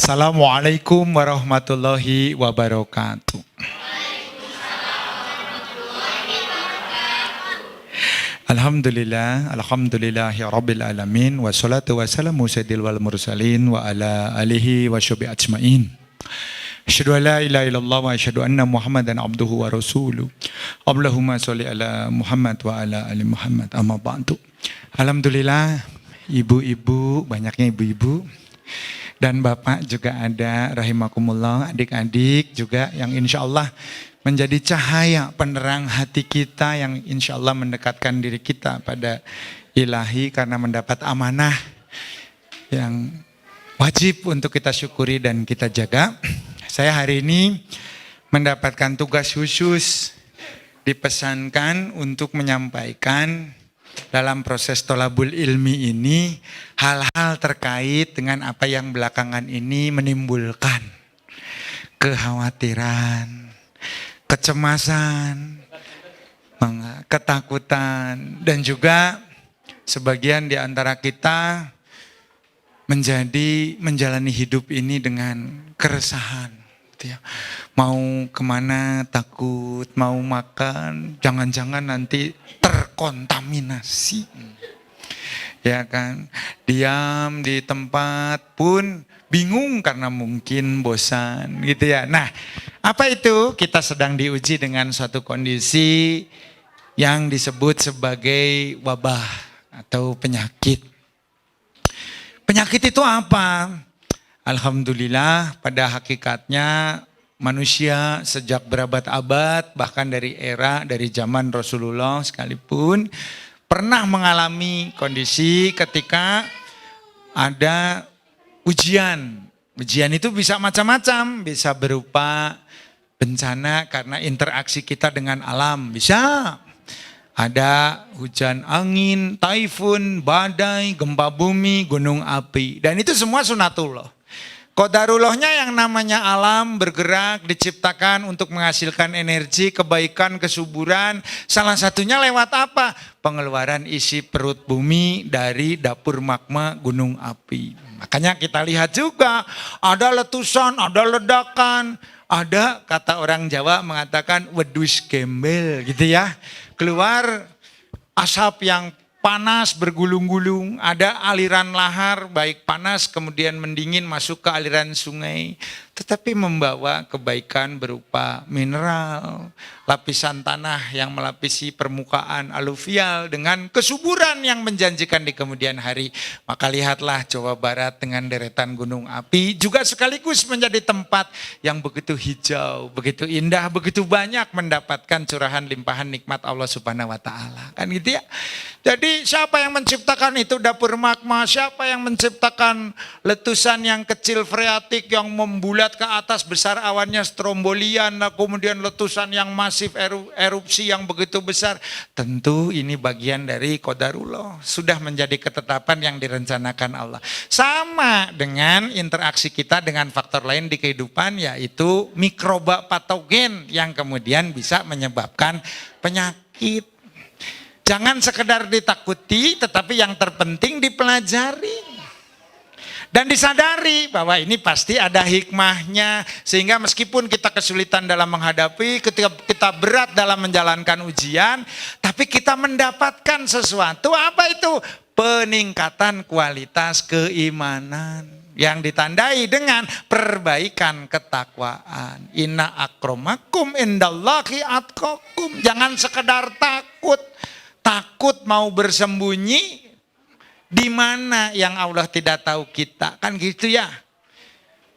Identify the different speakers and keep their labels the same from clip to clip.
Speaker 1: Assalamualaikum warahmatullahi wabarakatuh. Alhamdulillahi rabbil alamin. Wassalatu wassalamu sayyidil wal mursalin wa ala alihi wa sahbihi ajmain. Asyhadu an la ilaha illallah wa asyhadu anna Muhammadan abduhu wa rasuluh. Allahumma sholli ala Muhammad wa ala ali Muhammad. Amma ba'du. Alhamdulillah, ibu-ibu, banyaknya ibu-ibu dan bapak juga ada, rahimakumullah, adik-adik juga yang insya Allah menjadi cahaya penerang hati kita, yang insya Allah mendekatkan diri kita pada ilahi karena mendapat amanah yang wajib untuk kita syukuri dan kita jaga. Saya hari ini mendapatkan tugas khusus, dipesankan untuk menyampaikan dalam proses tolabul ilmi ini hal-hal terkait dengan apa yang belakangan ini menimbulkan kekhawatiran, kecemasan, ketakutan, dan juga sebagian di antara kita menjalani hidup ini dengan keresahan. Mau kemana takut, mau makan jangan-jangan nanti terkontaminasi, ya kan? Diam di tempat pun bingung karena mungkin bosan, gitu ya. Nah, apa itu? Kita sedang diuji dengan suatu kondisi yang disebut sebagai wabah atau penyakit. Penyakit itu apa? Alhamdulillah, pada hakikatnya manusia sejak berabad-abad, bahkan dari zaman Rasulullah sekalipun, pernah mengalami kondisi ketika ada ujian. Ujian itu bisa macam-macam, bisa berupa bencana karena interaksi kita dengan alam, bisa ada hujan angin, taifun, badai, gempa bumi, gunung api, dan itu semua sunatullah. Qadarullahnya yang namanya alam bergerak, diciptakan untuk menghasilkan energi, kebaikan, kesuburan. Salah satunya lewat apa? Pengeluaran isi perut bumi dari dapur magma gunung api. Makanya kita lihat juga ada letusan, ada ledakan, ada kata orang Jawa mengatakan wedus gembel gitu ya. Keluar asap yang panas bergulung-gulung, ada aliran lahar baik panas kemudian mendingin masuk ke aliran sungai, tetapi membawa kebaikan berupa mineral, lapisan tanah yang melapisi permukaan aluvial dengan kesuburan yang menjanjikan di kemudian hari. Maka lihatlah Jawa Barat dengan deretan gunung api juga sekaligus menjadi tempat yang begitu hijau, begitu indah, begitu banyak mendapatkan curahan limpahan nikmat Allah Subhanahu wa taala. Kan gitu ya. Jadi siapa yang menciptakan itu dapur magma, siapa yang menciptakan letusan yang kecil freatik yang membulat ke atas besar awannya strombolian, kemudian letusan yang masif erupsi yang begitu besar. Tentu ini bagian dari qadarullah, sudah menjadi ketetapan yang direncanakan Allah. Sama dengan interaksi kita dengan faktor lain di kehidupan, yaitu mikroba patogen yang kemudian bisa menyebabkan penyakit. Jangan sekedar ditakuti, tetapi yang terpenting dipelajari. Dan disadari bahwa ini pasti ada hikmahnya. Sehingga meskipun kita kesulitan dalam menghadapi, ketika kita berat dalam menjalankan ujian, tapi kita mendapatkan sesuatu. Apa itu? Peningkatan kualitas keimanan yang ditandai dengan perbaikan ketakwaan. Inna akramakum indallahi atqakum. Jangan sekedar takut. Takut mau bersembunyi di mana yang Allah tidak tahu kita, kan gitu ya.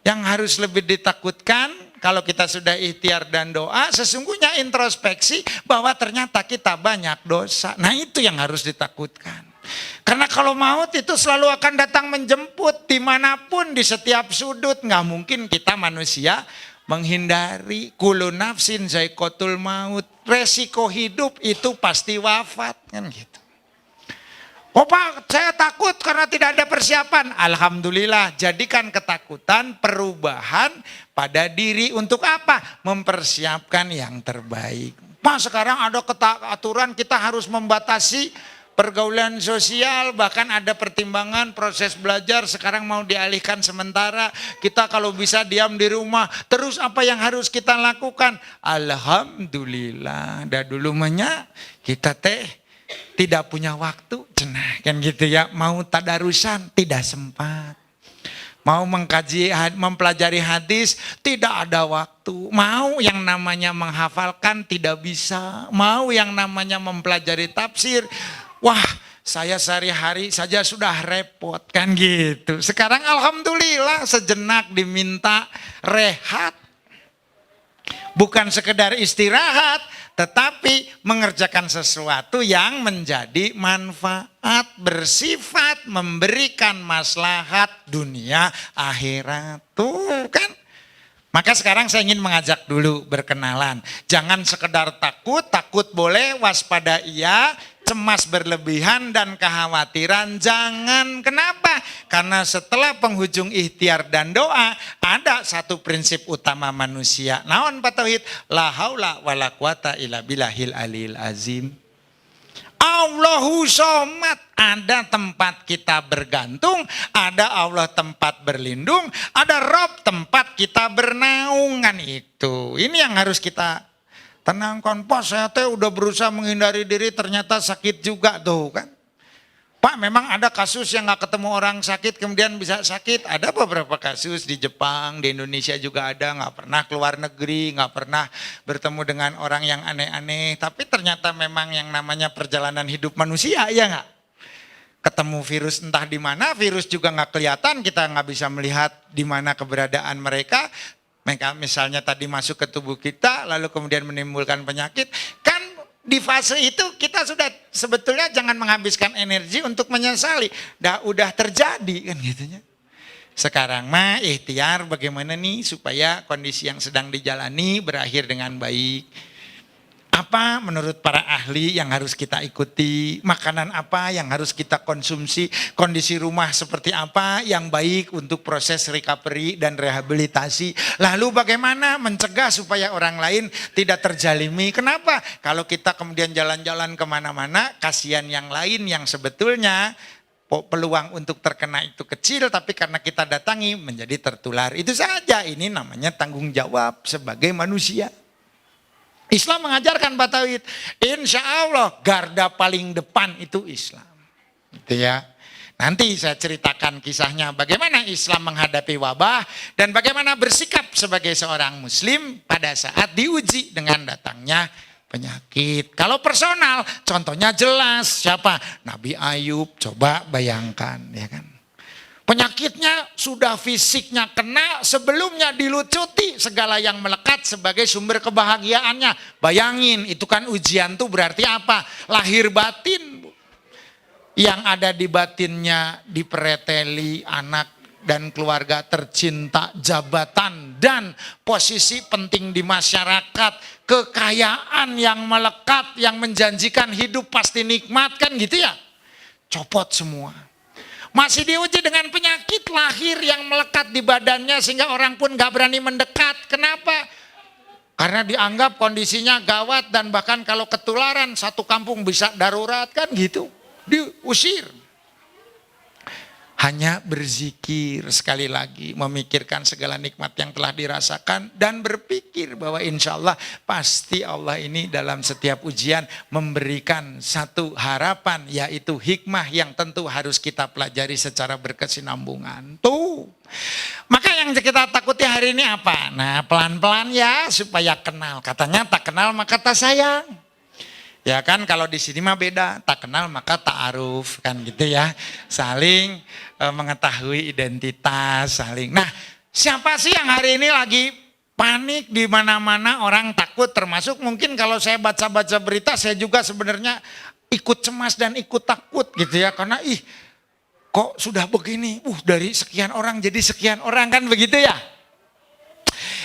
Speaker 1: Yang harus lebih ditakutkan kalau kita sudah ikhtiar dan doa, sesungguhnya introspeksi bahwa ternyata kita banyak dosa. Nah itu yang harus ditakutkan. Karena kalau maut itu selalu akan datang menjemput dimanapun, di setiap sudut. Nggak mungkin kita manusia menghindari. Kullu nafsin za'iqatul maut. Resiko hidup itu pasti wafat, kan gitu. Oh Pak, saya takut karena tidak ada persiapan. Alhamdulillah, jadikan ketakutan perubahan pada diri untuk apa? Mempersiapkan yang terbaik. Pak, sekarang ada aturan kita harus membatasi pergaulan sosial, bahkan ada pertimbangan proses belajar sekarang mau dialihkan sementara. Kita kalau bisa diam di rumah, terus apa yang harus kita lakukan? Alhamdulillah, dah dulu kita tidak punya waktu, cenah kan gitu ya. Mau tadarusan tidak sempat. Mau mempelajari hadis, tidak ada waktu. Mau yang namanya menghafalkan, tidak bisa. Mau yang namanya mempelajari tafsir, wah saya sehari-hari saja sudah repot kan gitu. Sekarang alhamdulillah sejenak diminta rehat. Bukan sekedar istirahat, tetapi mengerjakan sesuatu yang menjadi manfaat, bersifat memberikan maslahat dunia akhirat. Tuh kan. Maka sekarang saya ingin mengajak dulu berkenalan. Jangan sekedar takut, takut boleh, waspada iya, cemas berlebihan dan kekhawatiran jangan. Kenapa? Karena setelah penghujung ikhtiar dan doa, ada satu prinsip utama manusia. Naon Pak Tauhid? La haula wala quwata illa billahil aliyil azim. Allahu somad, ada tempat kita bergantung, ada Allah tempat berlindung, ada Rob tempat kita bernaungan itu. Ini yang harus kita tenangkan. Pak, saya udah berusaha menghindari diri, ternyata sakit juga tuh kan. Pak, memang ada kasus yang gak ketemu orang sakit kemudian bisa sakit. Ada beberapa kasus di Jepang, di Indonesia juga ada. Gak pernah keluar negeri, gak pernah bertemu dengan orang yang aneh-aneh. Tapi ternyata memang yang namanya perjalanan hidup manusia, ya gak? Ketemu virus entah di mana, virus juga gak kelihatan. Kita gak bisa melihat di mana keberadaan mereka. Mereka misalnya tadi masuk ke tubuh kita, lalu kemudian menimbulkan penyakit. Kan di fase itu kita sudah sebetulnya jangan menghabiskan energi untuk menyesali. Udah terjadi kan gitunya. Sekarang mah ikhtiar bagaimana nih supaya kondisi yang sedang dijalani berakhir dengan baik. Apa menurut para ahli yang harus kita ikuti? Makanan apa yang harus kita konsumsi? Kondisi rumah seperti apa yang baik untuk proses recovery dan rehabilitasi? Lalu bagaimana mencegah supaya orang lain tidak terjalimi? Kenapa? Kalau kita kemudian jalan-jalan kemana-mana, kasihan yang lain yang sebetulnya peluang untuk terkena itu kecil, tapi karena kita datangi menjadi tertular. Itu saja, ini namanya tanggung jawab sebagai manusia. Islam mengajarkan Pak Tauhid, insya Allah garda paling depan itu Islam. Gitu ya. Nanti saya ceritakan kisahnya bagaimana Islam menghadapi wabah dan bagaimana bersikap sebagai seorang muslim pada saat diuji dengan datangnya penyakit. Kalau personal, contohnya jelas siapa? Nabi Ayub, coba bayangkan ya kan. Penyakitnya sudah fisiknya kena, sebelumnya dilucuti segala yang melekat sebagai sumber kebahagiaannya. Bayangin, itu kan ujian tuh berarti apa? Lahir batin. Yang ada di batinnya dipereteli anak dan keluarga tercinta, jabatan dan posisi penting di masyarakat, kekayaan yang melekat, yang menjanjikan hidup pasti nikmat kan gitu ya. Copot semua. Masih diuji dengan penyakit lahir yang melekat di badannya sehingga orang pun gak berani mendekat. Kenapa? Karena dianggap kondisinya gawat dan bahkan kalau ketularan satu kampung bisa darurat kan gitu. Diusir. Hanya berzikir sekali lagi, memikirkan segala nikmat yang telah dirasakan dan berpikir bahwa insya Allah pasti Allah ini dalam setiap ujian memberikan satu harapan, yaitu hikmah yang tentu harus kita pelajari secara berkesinambungan. Tuh. Maka yang kita takuti hari ini apa? Nah, pelan-pelan ya supaya kenal. Katanya tak kenal maka tak sayang. Ya kan, kalau di sini mah beda, tak kenal maka ta'aruf kan gitu ya. Saling mengetahui identitas, saling. Nah, siapa sih yang hari ini lagi panik di mana-mana, orang takut, termasuk mungkin kalau saya baca-baca berita saya juga sebenarnya ikut cemas dan ikut takut gitu ya, karena kok sudah begini, dari sekian orang jadi sekian orang kan begitu ya.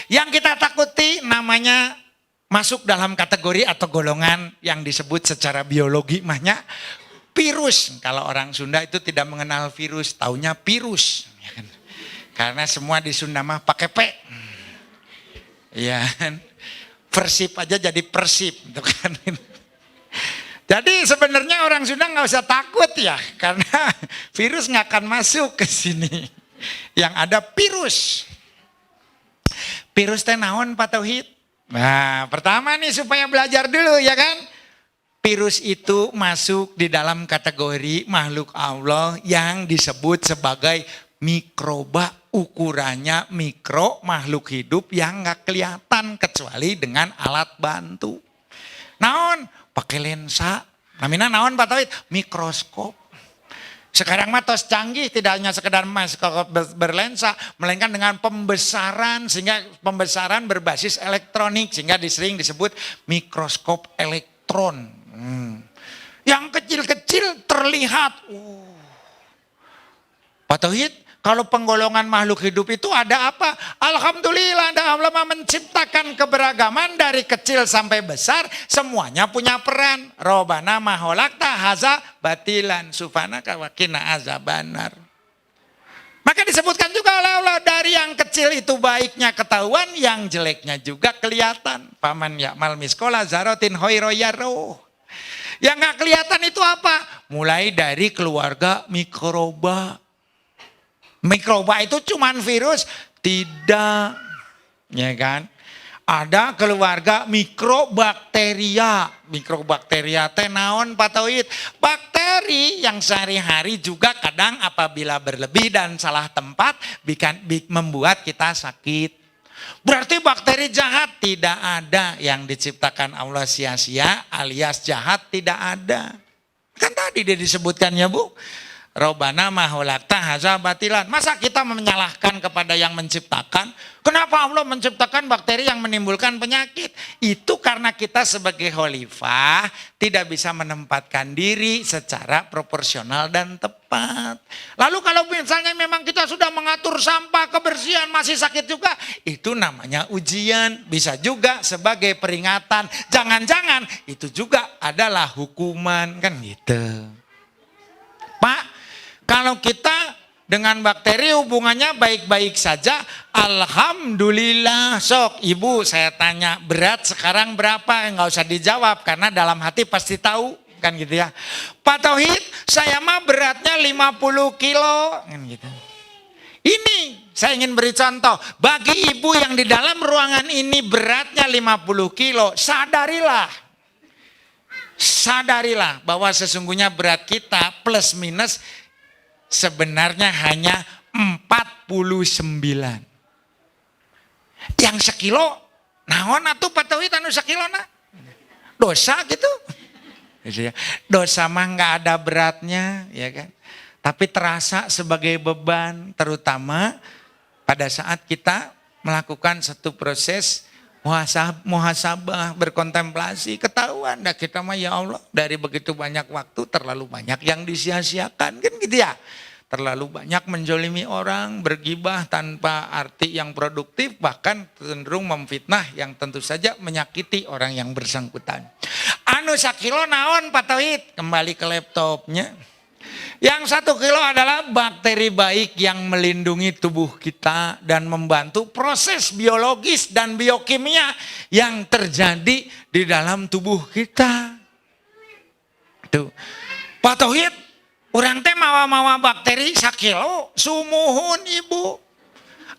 Speaker 1: Yang kita takuti namanya masuk dalam kategori atau golongan yang disebut secara biologi mahnya virus. Kalau orang Sunda itu tidak mengenal virus, taunya virus. Karena semua di Sunda mah pakai P. Ya, Persib aja jadi Persib. Gitu kan. Jadi sebenarnya orang Sunda nggak usah takut ya, karena virus nggak akan masuk ke sini. Yang ada virus. Virus teh naon Pak Tauhid? Nah, pertama nih supaya belajar dulu ya kan. Virus itu masuk di dalam kategori makhluk Allah yang disebut sebagai mikroba. Ukurannya mikro, makhluk hidup yang nggak kelihatan kecuali dengan alat bantu. Naon? Pakai lensa. Namanya naon Pak Tauhid? Mikroskop. Sekarang mah tos canggih, tidak hanya sekedar mikroskop berlensa, melainkan dengan pembesaran, sehingga pembesaran berbasis elektronik, sehingga sering disebut mikroskop elektron. Yang kecil-kecil terlihat. Pak Tauhid, kalau penggolongan makhluk hidup itu ada apa? Alhamdulillah, Allah menciptakan keberagaman dari kecil sampai besar, semuanya punya peran. Robana maholakta haza batilan sufanaka wakina azabanar. Maka disebutkan juga oleh Allah, dari yang kecil itu baiknya ketahuan, yang jeleknya juga kelihatan. Paman ya'mal miskola zarotin hoiroyaro. Yang gak kelihatan itu apa? Mulai dari keluarga mikroba. Mikroba itu cuman virus? Tidak, ya kan? Ada keluarga mikrobakteria. Mikrobakteria teh naon Pak Tauhid? Bakteri yang sehari-hari juga kadang apabila berlebih dan salah tempat membuat kita sakit. Berarti bakteri jahat tidak ada, yang diciptakan Allah sia-sia alias jahat tidak ada. Kan tadi dia disebutkannya Bu. Robana maholakta haza batilan. Masa kita menyalahkan kepada yang menciptakan? Kenapa Allah menciptakan bakteri yang menimbulkan penyakit? Itu karena kita sebagai khalifah tidak bisa menempatkan diri secara proporsional dan tepat. Lalu kalau misalnya memang kita sudah mengatur sampah, kebersihan masih sakit juga, itu namanya ujian. Bisa juga sebagai peringatan. Jangan-jangan itu juga adalah hukuman, kan gitu. Pak, kalau kita dengan bakteri hubungannya baik-baik saja, alhamdulillah. Sok ibu saya tanya, berat sekarang berapa? Nggak usah dijawab karena dalam hati pasti tahu, kan gitu ya. Pak Tauhid, saya mah beratnya 50 kilo, kan gitu. Ini saya ingin beri contoh, bagi ibu yang di dalam ruangan ini beratnya 50 kilo, sadarilah bahwa sesungguhnya berat kita plus minus sebenarnya hanya 49. Yang sekilo, naon atuh Pak Tauhid anu sekilona? Dosa gitu. Dosa mah nggak ada beratnya, ya kan? Tapi terasa sebagai beban, terutama pada saat kita melakukan satu proses muhasabah, berkontemplasi, ketahuan dah kita mah ya Allah dari begitu banyak waktu terlalu banyak yang disia-siakan, kan gitu ya. Terlalu banyak menjolimi orang, bergibah tanpa arti yang produktif, bahkan cenderung memfitnah yang tentu saja menyakiti orang yang bersangkutan. Anu sakilo naon Pak Tauhid? Kembali ke laptopnya. Yang 1 kilo adalah bakteri baik yang melindungi tubuh kita dan membantu proses biologis dan biokimia yang terjadi di dalam tubuh kita. Tuh. Pak Tauhid, urang teh mawa-mawa bakteri 1 kilo, sumuhun ibu.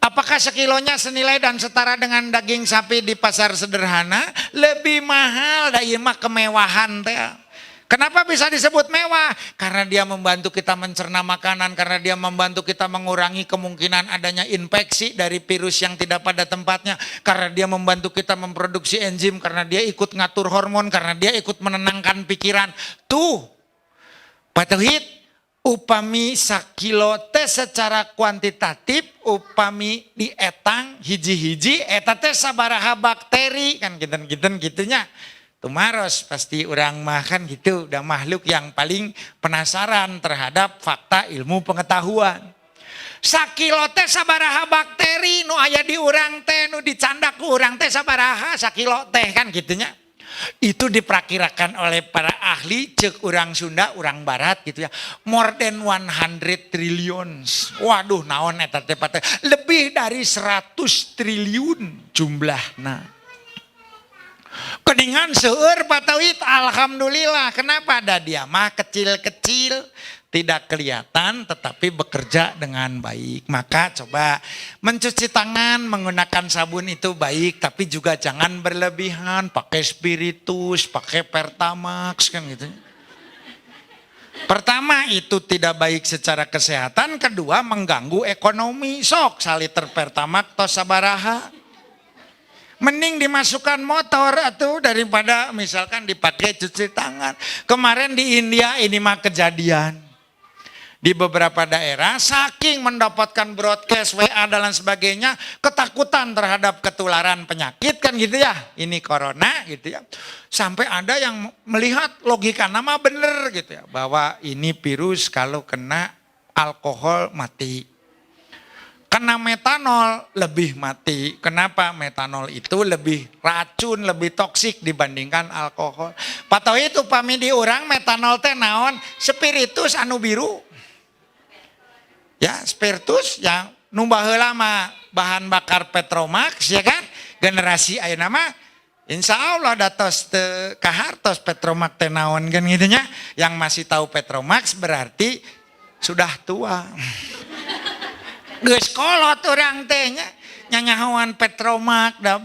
Speaker 1: Apakah sekilonya senilai dan setara dengan daging sapi di pasar sederhana? Lebih mahal, da ieu mah kemewahan teh. Kenapa bisa disebut mewah? Karena dia membantu kita mencerna makanan, karena dia membantu kita mengurangi kemungkinan adanya infeksi dari virus yang tidak pada tempatnya, karena dia membantu kita memproduksi enzim, karena dia ikut ngatur hormon, karena dia ikut menenangkan pikiran. Tuh, Pak Tauhid, upami 1 kilo teh secara kuantitatif, upami dietang hiji-hiji, eta teh sabaraha bakteri, kan gitunya. Tumaros pasti orang makan gitu, udah makhluk yang paling penasaran terhadap fakta ilmu pengetahuan. 1 kilo teh sabaraha bakteri nu aya di urang teh, nu dicandak ku urang teh sabaraha 1 kilo teh, kan gitunya. Itu diperkirakan oleh para ahli, cek urang Sunda, urang Barat gitu ya, more than 100 trillions. Waduh, naon eta teh lebih dari 100 triliun jumlahna. Geningan seueur Pak Tauhid, alhamdulillah. Kenapa? Ada dia mah kecil-kecil, tidak kelihatan tetapi bekerja dengan baik. Maka coba mencuci tangan menggunakan sabun itu baik, tapi juga jangan berlebihan, pakai spiritus, pakai Pertamax kan gitu. Pertama itu tidak baik secara kesehatan, kedua mengganggu ekonomi. Sok saliter Pertamax tos sabaraha. Mending dimasukkan motor atau daripada misalkan dipakai cuci tangan. Kemarin di India ini mah kejadian. Di beberapa daerah saking mendapatkan broadcast WA dan sebagainya, ketakutan terhadap ketularan penyakit kan gitu ya. Ini corona gitu ya. Sampai ada yang melihat logika nama bener gitu ya, bahwa ini virus kalau kena alkohol mati. Kena metanol lebih mati. Kenapa? Metanol itu lebih racun, lebih toksik dibandingkan alkohol. Pak Tauhid upami di urang metanol teh naon? Spiritus anu biru. Ya, spiritus yang nu baheula mah bahan bakar Petromax ya kan? Generasi ayeuna mah insya Allah datos teu kahartos Petromax teh naon kan gitu nya. Yang masih tahu Petromax berarti sudah tua. Geus kolot urang teh nya nyanyahoan Petromax da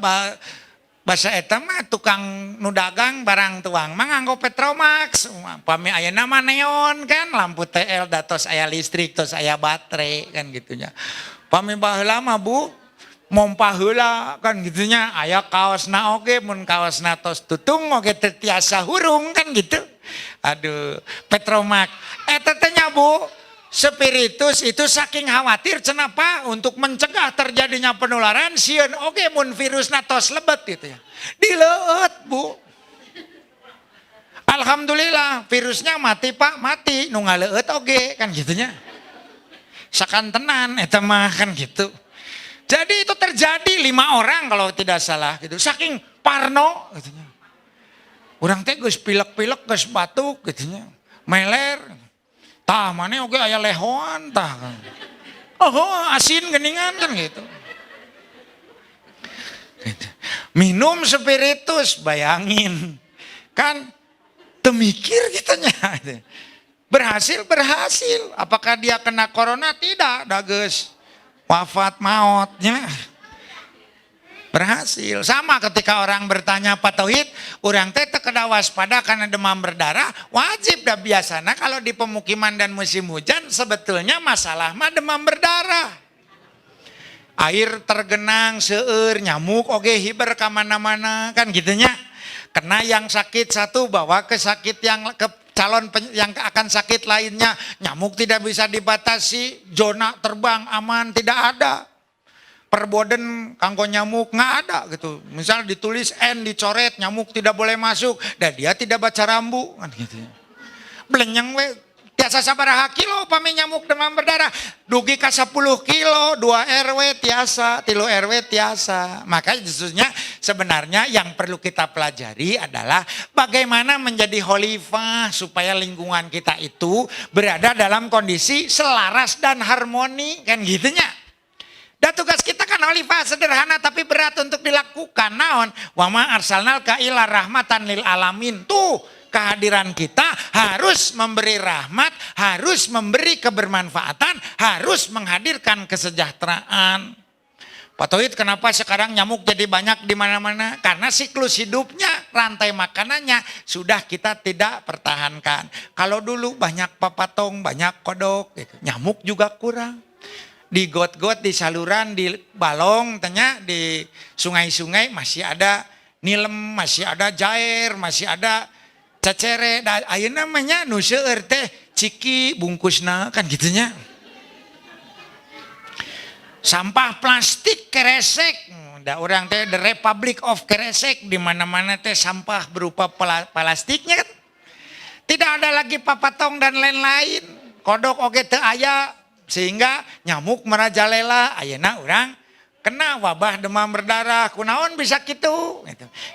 Speaker 1: basa eta mah tukang nu dagang barang tuang mah nganggo Petromax. Pami ayeuna mah neon kan, lampu TL datos aya listrik tos aya baterai kan gitunya. Pami baheula mah Bu mompa heula kan gitunya, aya kaosna oge mun kaosna tos tutung oge teu tiasa hurung kan gitu. Aduh, Petromax eta teh nya Bu, spiritus itu saking khawatir cenapa untuk mencegah terjadinya penularan sieun oke mun virusna tos lebet gitu ya. Dileueut Bu. Alhamdulillah virusnya mati Pak, mati nu ngaleueut oge kan gitunya. Sakantenan eta mah kan gitu. Jadi itu terjadi 5 orang kalau tidak salah gitu. Saking parno gitunya. Urang teh geus pilek-pilek geus batuk gitunya. Meler. Tah mana oke aya lehoan tah kan. Oh asin geningan kan gitu. Minum spiritus bayangin. Kan temikir gitunya. Berhasil. Apakah dia kena corona? Tidak, dageus wafat mautnya. Berhasil. Sama ketika orang bertanya Pak Tauhid, orang teh kedah waspada karena demam berdarah, wajib dah biasanya kalau di pemukiman dan musim hujan sebetulnya masalah mah demam berdarah. Air tergenang seueur, nyamuk oge hiber ka mana-mana kan gitunya. Kena yang sakit satu bawa ke sakit yang ke calon yang akan sakit lainnya, nyamuk tidak bisa dibatasi, zona terbang aman tidak ada. Perboden kanggo nyamuk nggak ada gitu. Misal ditulis N dicoret nyamuk tidak boleh masuk dan dia tidak baca rambu kan gitu. Belenyang we tiasa sabaraha kilo upami nyamuk demam berdarah dugi ka 10 kilo 2 RW tiasa 3 RW tiasa. Maka justru sebenarnya yang perlu kita pelajari adalah bagaimana menjadi khalifah supaya lingkungan kita itu berada dalam kondisi selaras dan harmoni kan gitunya. Dan tugas kita kan khalifah sederhana tapi berat untuk dilakukan. Naon? Wa ma arsalnaka illa rahmatan lil alamin. Tuh kehadiran kita harus memberi rahmat, harus memberi kebermanfaatan, harus menghadirkan kesejahteraan. Pak Tauhid, kenapa sekarang nyamuk jadi banyak di mana-mana? Karena siklus hidupnya, rantai makanannya sudah kita tidak pertahankan. Kalau dulu banyak papatong, banyak kodok, gitu. Nyamuk juga kurang. Di got-got, di saluran, di balong, tanya di sungai-sungai masih ada nilem, masih ada jair, masih ada cecere. Ayo namanya nu seueur teh ciki bungkusna kan gitunya. Sampah plastik keresek, da orang teh the Republic of Keresek, di mana-mana teh sampah berupa plastiknya kan. Tidak ada lagi papatong dan lain-lain. Kodok oge teu aya. Sehingga nyamuk merajalela, ayeuna urang kena wabah demam berdarah, kunaon bisa gitu.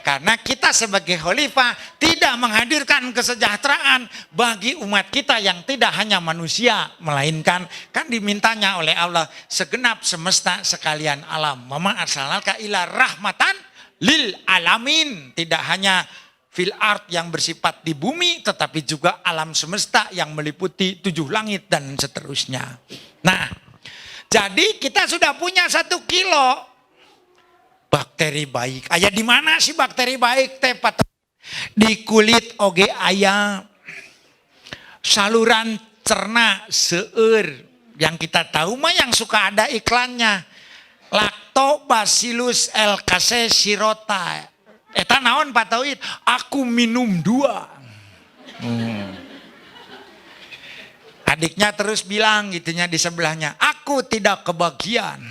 Speaker 1: Karena kita sebagai khalifah tidak menghadirkan kesejahteraan bagi umat kita yang tidak hanya manusia, melainkan kan dimintanya oleh Allah segenap semesta sekalian alam. Mama arsalnaka ila rahmatan lil alamin, tidak hanya fil art yang bersifat di bumi, tetapi juga alam semesta yang meliputi 7 langit dan seterusnya. Nah, jadi kita sudah punya 1 kilo bakteri baik. Aya di mana sih bakteri baik teh? Di kulit oge aya, saluran cerna seueur yang kita tahu mah yang suka ada iklannya. Lactobacillus lactose sirota. Eta naon Pak Tauhid? Aku minum 2. Adiknya terus bilang gitunya di sebelahnya, aku tidak kebagian.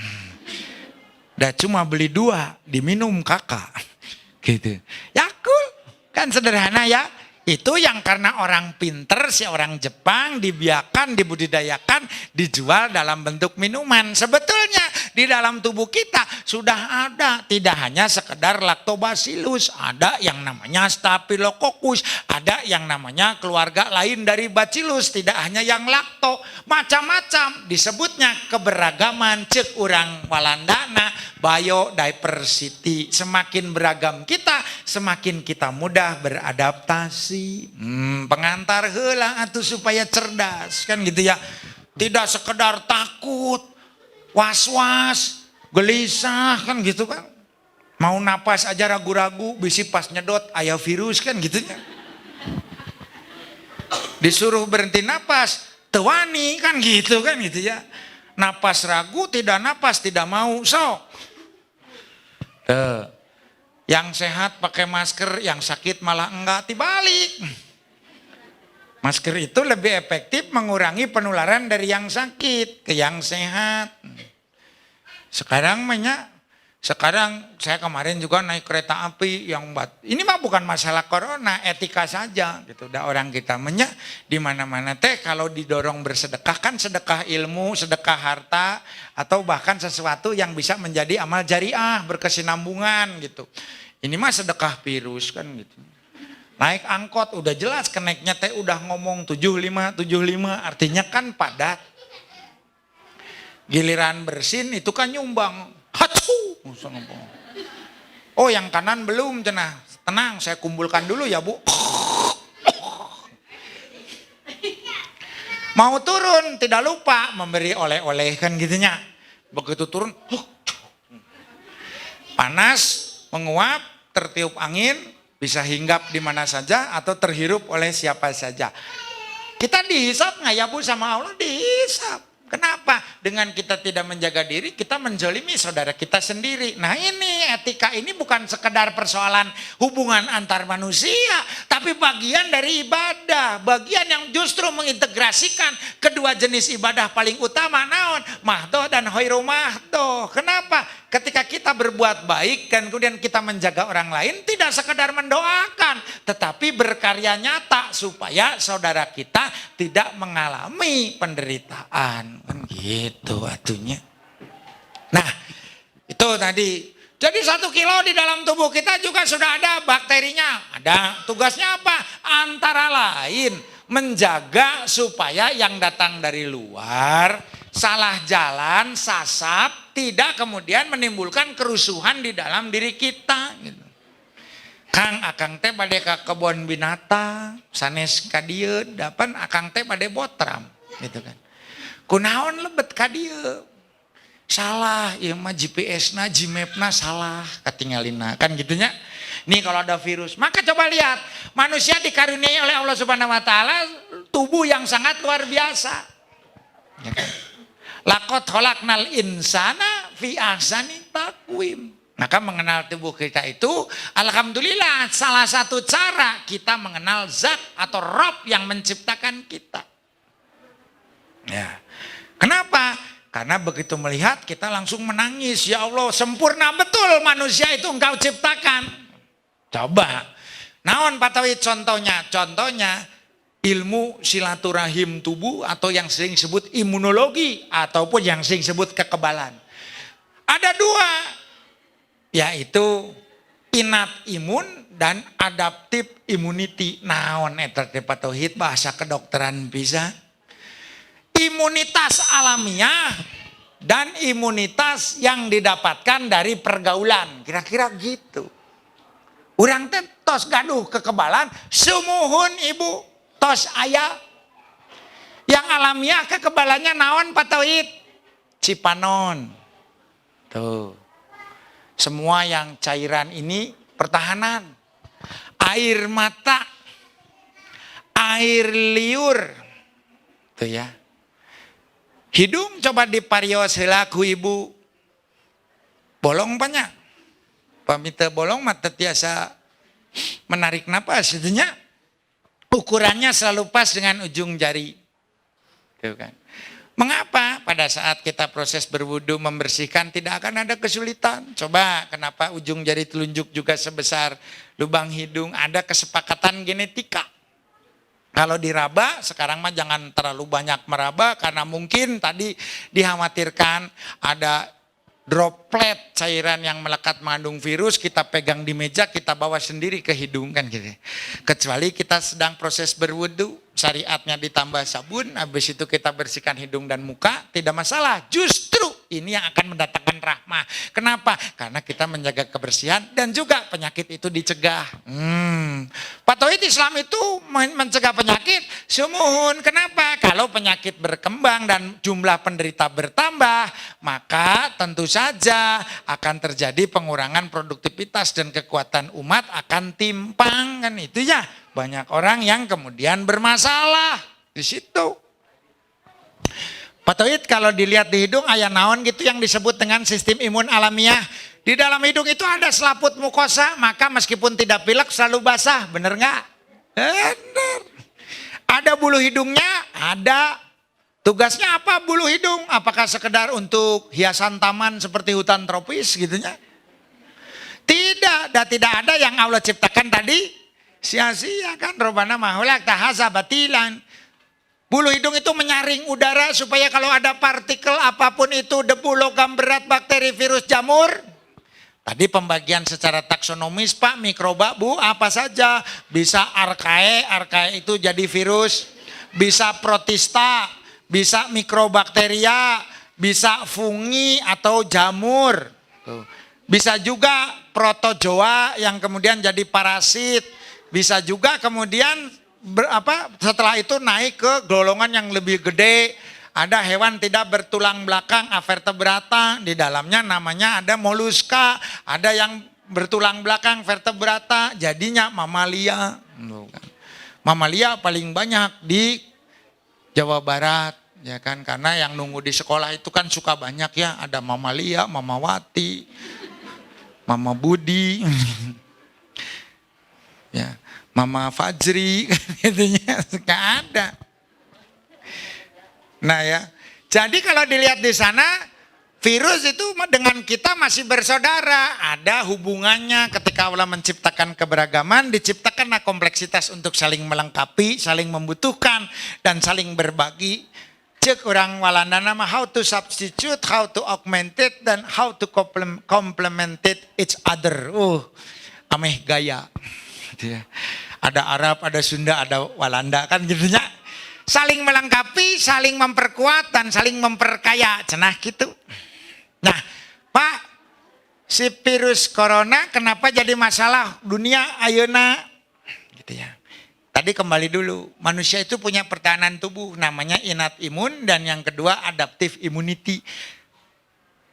Speaker 1: Dah cuma beli 2, diminum kakak. Gitu. Yakult, kan sederhana ya. Itu yang karena orang pinter, si orang Jepang dibiarkan, dibudidayakan, dijual dalam bentuk minuman. Sebetulnya di dalam tubuh kita sudah ada, tidak hanya sekedar lactobacillus, ada yang namanya staphylococcus, ada yang namanya keluarga lain dari bacillus, tidak hanya yang lacto, macam-macam disebutnya keberagaman cek urang Walandana, biodiversity. Semakin beragam kita, semakin kita mudah beradaptasi. Pengantar heula atuh supaya cerdas kan gitu ya. Tidak sekedar takut, was-was, gelisah kan gitu kan. Mau napas aja ragu-ragu, bisi pas nyedot aya virus kan gitu ya. Disuruh berhenti napas, teu wani kan gitu ya. Napas ragu, tidak napas, tidak mau, sok. Yang sehat pakai masker, yang sakit malah enggak, dibalik. Masker itu lebih efektif mengurangi penularan dari yang sakit ke yang sehat. Sekarang saya kemarin juga naik kereta api yang ini mah bukan masalah corona, etika saja gitu. Udah orang kita di mana-mana teh kalau didorong bersedekah kan sedekah ilmu, sedekah harta atau bahkan sesuatu yang bisa menjadi amal jariah berkesinambungan gitu. Ini mah sedekah virus kan gitu. Naik angkot udah jelas kenaiknya teh udah ngomong 75 artinya kan padat. Giliran bersin itu kan nyumbang. Hacu. Oh yang kanan belum cenah. Tenang saya kumpulkan dulu ya Bu. Mau turun tidak lupa memberi oleh-oleh kan gitunya. Begitu turun panas menguap, tertiup angin, bisa hinggap di mana saja atau terhirup oleh siapa saja. Kita dihisap nggak ya Bu sama Allah? Dihisap. Kenapa? Dengan kita tidak menjaga diri, kita menzolimi saudara kita sendiri. Nah ini etika ini bukan sekedar persoalan hubungan antar manusia, tapi bagian dari ibadah. Bagian yang justru mengintegrasikan kedua jenis ibadah paling utama, naon? Mahdoh dan hoiru mahdoh. Kenapa? Ketika kita berbuat baik dan kemudian kita menjaga orang lain, tidak sekedar mendoakan, tetapi berkarya nyata supaya saudara kita tidak mengalami penderitaan. Kan gitu atunya. Nah, itu tadi. Jadi 1 kilo di dalam tubuh kita juga sudah ada bakterinya. Ada. Tugasnya apa? Antara lain menjaga supaya yang datang dari luar salah jalan, sasap, tidak kemudian menimbulkan kerusuhan di dalam diri kita. Gitu. Kang akang teh bade ka kebon binatang, sanes ka dieu, dapan akang teh bade botram, gitu kan. Kunaon lebet ka dieu? Salah, ieu mah GPS-na, Gmap-na salah, katingalina, kan gitunya. Nih kalau ada virus, maka coba lihat, manusia dikaruniai oleh Allah Subhanahu wa taala tubuh yang sangat luar biasa. Ya kan? Laqad khalaqnal insana fi ahsani taqwim. Maka mengenal tubuh kita itu alhamdulillah salah satu cara kita mengenal zat atau Rabb yang menciptakan kita. Ya. Kenapa? Karena begitu melihat kita langsung menangis. Ya Allah, sempurna betul manusia itu Engkau ciptakan. Coba. Naon Pak Tauhid contohnya? Contohnya ilmu silaturahim tubuh atau yang sering disebut imunologi ataupun yang sering disebut kekebalan. Ada 2. Yaitu innate imun dan adaptive immunity. Naon eta teh Pak Tauhid bahasa kedokteran bisa. Imunitas alamiah dan imunitas yang didapatkan dari pergaulan. Kira-kira gitu. Urang teh tos gaduh kekebalan, sumuhun ibu tos aya. Yang alamiah kekebalannya naon patoid? Cipanon. Tuh. Semua yang cairan ini pertahanan. Air mata, air liur. Tuh ya. Hidung coba diparios heula ku ibu. Bolong banyak. Pamita bolong mata tiasa menarik napas. Itunya ukurannya selalu pas dengan ujung jari. Tuh kan. Mengapa pada saat kita proses berwudu membersihkan tidak akan ada kesulitan? Coba kenapa ujung jari telunjuk juga sebesar lubang hidung? Ada kesepakatan genetika. Kalau diraba sekarang mah jangan terlalu banyak meraba karena mungkin tadi dikhawatirkan ada droplet cairan yang melekat mengandung virus, kita pegang di meja, kita bawa sendiri ke hidung kan gitu. Kecuali kita sedang proses berwudu, syariatnya ditambah sabun, habis itu kita bersihkan hidung dan muka, tidak masalah. Justru ini yang akan mendatangkan rahmah. Kenapa? Karena kita menjaga kebersihan dan juga penyakit itu dicegah. Patoid Islam itu mencegah penyakit, sumuhun. Kenapa? Kalau penyakit berkembang dan jumlah penderita bertambah, maka tentu saja akan terjadi pengurangan produktivitas dan kekuatan umat akan timpang kan itu ya. Banyak orang yang kemudian bermasalah di situ. Patoid kalau dilihat di hidung aya naon gitu yang disebut dengan sistem imun alamiah. Di dalam hidung itu ada selaput mukosa, maka meskipun tidak pilek selalu basah, bener nggak? Bener. Ada bulu hidungnya, ada. Tugasnya apa bulu hidung? Apakah sekedar untuk hiasan taman seperti hutan tropis gitunya? Tidak, dan tidak ada yang Allah ciptakan tadi sia-sia kan. Robana mahulak tahaza batilan. Bulu hidung itu menyaring udara supaya kalau ada partikel apapun itu, debu, logam berat, bakteri, virus, jamur. Tadi pembagian secara taksonomis Pak, mikroba Bu apa saja. Bisa archaea, archaea itu jadi virus. Bisa protista, bisa mikrobakteria, bisa fungi atau jamur. Bisa juga protozoa yang kemudian jadi parasit. Bisa juga kemudian setelah itu naik ke golongan yang lebih gede. Ada hewan tidak bertulang belakang, avertebrata, di dalamnya namanya ada moluska, ada yang bertulang belakang, vertebrata, jadinya mamalia. Mamalia paling banyak di Jawa Barat, ya kan? Karena yang nunggu di sekolah itu kan suka banyak ya, ada mamalia, mamawati, mama Budi, ya, mama Fajri, itunya suka ada. Nah ya, jadi kalau dilihat di sana, virus itu dengan kita masih bersaudara. Ada hubungannya ketika Allah menciptakan keberagaman, diciptakanlah kompleksitas untuk saling melengkapi, saling membutuhkan, dan saling berbagi. Cek orang Walanda nama how to substitute, how to augment it, dan how to complement it each other. Ameh gaya. Ada Arab, ada Sunda, ada Walanda kan gitunya. Saling melengkapi, saling memperkuat, dan saling memperkaya. Cenah gitu. Nah, Pak, si virus corona kenapa jadi masalah dunia ayeuna? Gitu ya. Tadi kembali dulu, manusia itu punya pertahanan tubuh, namanya innate imun, dan yang kedua adaptive immunity.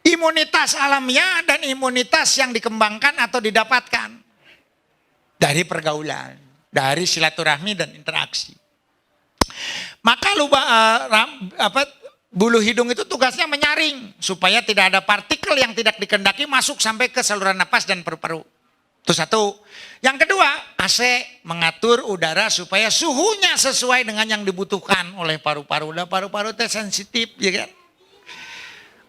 Speaker 1: Imunitas alamiah dan imunitas yang dikembangkan atau didapatkan dari pergaulan, dari silaturahmi dan interaksi. Maka bulu hidung itu tugasnya menyaring supaya tidak ada partikel yang tidak dikehendaki masuk sampai ke saluran napas dan paru-paru. Itu satu. Yang kedua, AC mengatur udara supaya suhunya sesuai dengan yang dibutuhkan oleh paru-paru. Paru-paru itu sensitif, ya kan?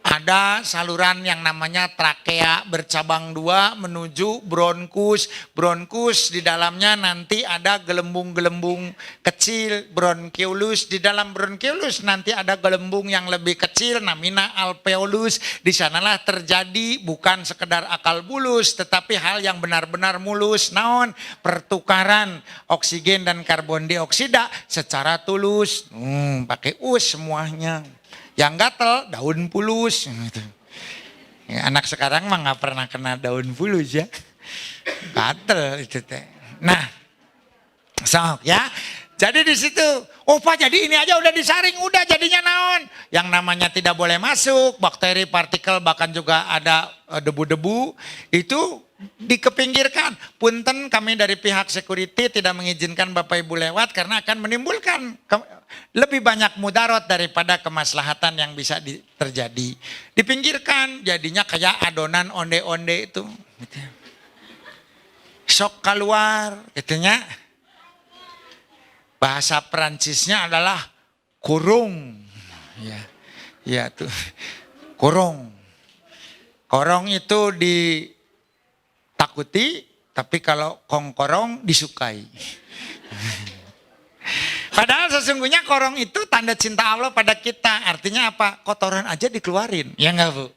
Speaker 1: Ada saluran yang namanya trakea bercabang dua menuju bronkus. Bronkus di dalamnya nanti ada gelembung-gelembung kecil, bronchiolus. Di dalam bronchiolus nanti ada gelembung yang lebih kecil, namanya alveolus. Di sanalah terjadi bukan sekedar akal bulus, tetapi hal yang benar-benar mulus. Naon? Pertukaran oksigen dan karbon dioksida secara tulus. Pakai us semuanya. Yang gatel daun pulus gitu. Ya, anak sekarang mah nggak pernah kena daun pulus ya. Gatel itu teh. Nah, sok ya. Jadi di situ, oh Pak jadi ini aja udah disaring, udah jadinya naon. Yang namanya tidak boleh masuk, bakteri, partikel, bahkan juga ada debu-debu, itu dikepinggirkan. Punten kami dari pihak security tidak mengizinkan Bapak Ibu lewat karena akan menimbulkan lebih banyak mudarat daripada kemaslahatan yang bisa terjadi. Dipinggirkan, jadinya kayak adonan onde-onde itu. Sok keluar, gitunya. Bahasa Perancisnya adalah kurung. Ya tuh. Kurung. Korong itu ditakuti, tapi kalau kongkorong disukai. Padahal sesungguhnya korong itu tanda cinta Allah pada kita. Artinya apa? Kotoran aja dikeluarin. Ya enggak Bu?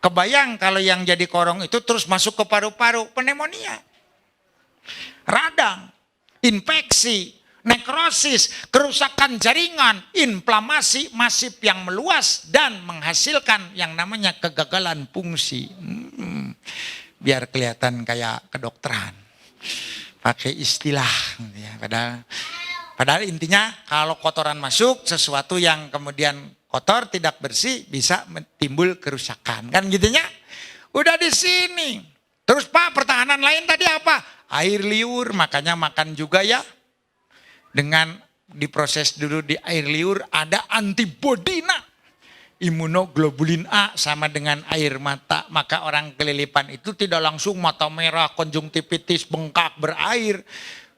Speaker 1: Kebayang kalau yang jadi korong itu terus masuk ke paru-paru. Pneumonia. Radang. Infeksi. Nekrosis, kerusakan jaringan, inflamasi masif yang meluas dan menghasilkan yang namanya kegagalan fungsi. Biar kelihatan kayak kedokteran. Pakai istilah. Padahal intinya kalau kotoran masuk, sesuatu yang kemudian kotor tidak bersih bisa timbul kerusakan. Kan gitunya? Udah di sini. Terus Pak, pertahanan lain tadi apa? Air liur, makanya makan juga ya. Dengan diproses dulu di air liur ada antibodina. Imunoglobulin A sama dengan air mata. Maka orang kelilipan itu tidak langsung mata merah, konjungtivitis, bengkak, berair.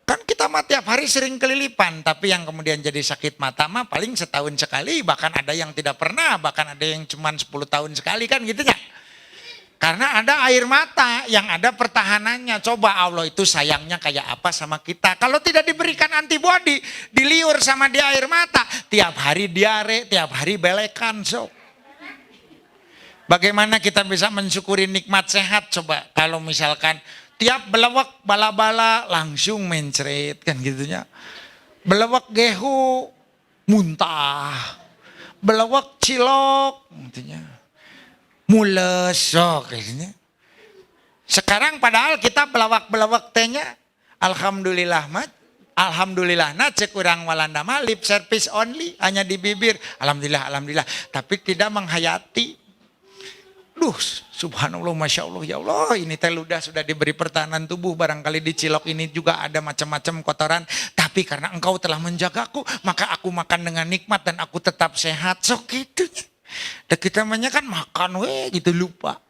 Speaker 1: Kan kita mah tiap hari sering kelilipan. Tapi yang kemudian jadi sakit mata mah paling setahun sekali. Bahkan ada yang tidak pernah. Bahkan ada yang cuma 10 tahun sekali kan gitu ya. Karena ada air mata yang ada pertahanannya. Coba Allah itu sayangnya kayak apa sama kita. Kalau tidak diberikan antibodi, diliur sama di air mata. Tiap hari diare, tiap hari belekan. Bagaimana kita bisa mensyukuri nikmat sehat? Coba kalau misalkan tiap belewek bala-bala langsung mencret. Kan gitunya. Belewek gehu muntah. Belewek cilok. Gitunya. Mules, kayaknya. Sekarang padahal kita belawak-belawak tehnya, alhamdulillah cek urang Walanda mah lip service only, hanya di bibir, alhamdulillah, tapi tidak menghayati. Duh, subhanallah, masya Allah, ya Allah, ini teh ludah sudah diberi pertahanan tubuh, barangkali di cilok ini juga ada macam-macam kotoran, tapi karena engkau telah menjagaku, maka aku makan dengan nikmat dan aku tetap sehat, gitu. Dan kita kan makan gitu lupa.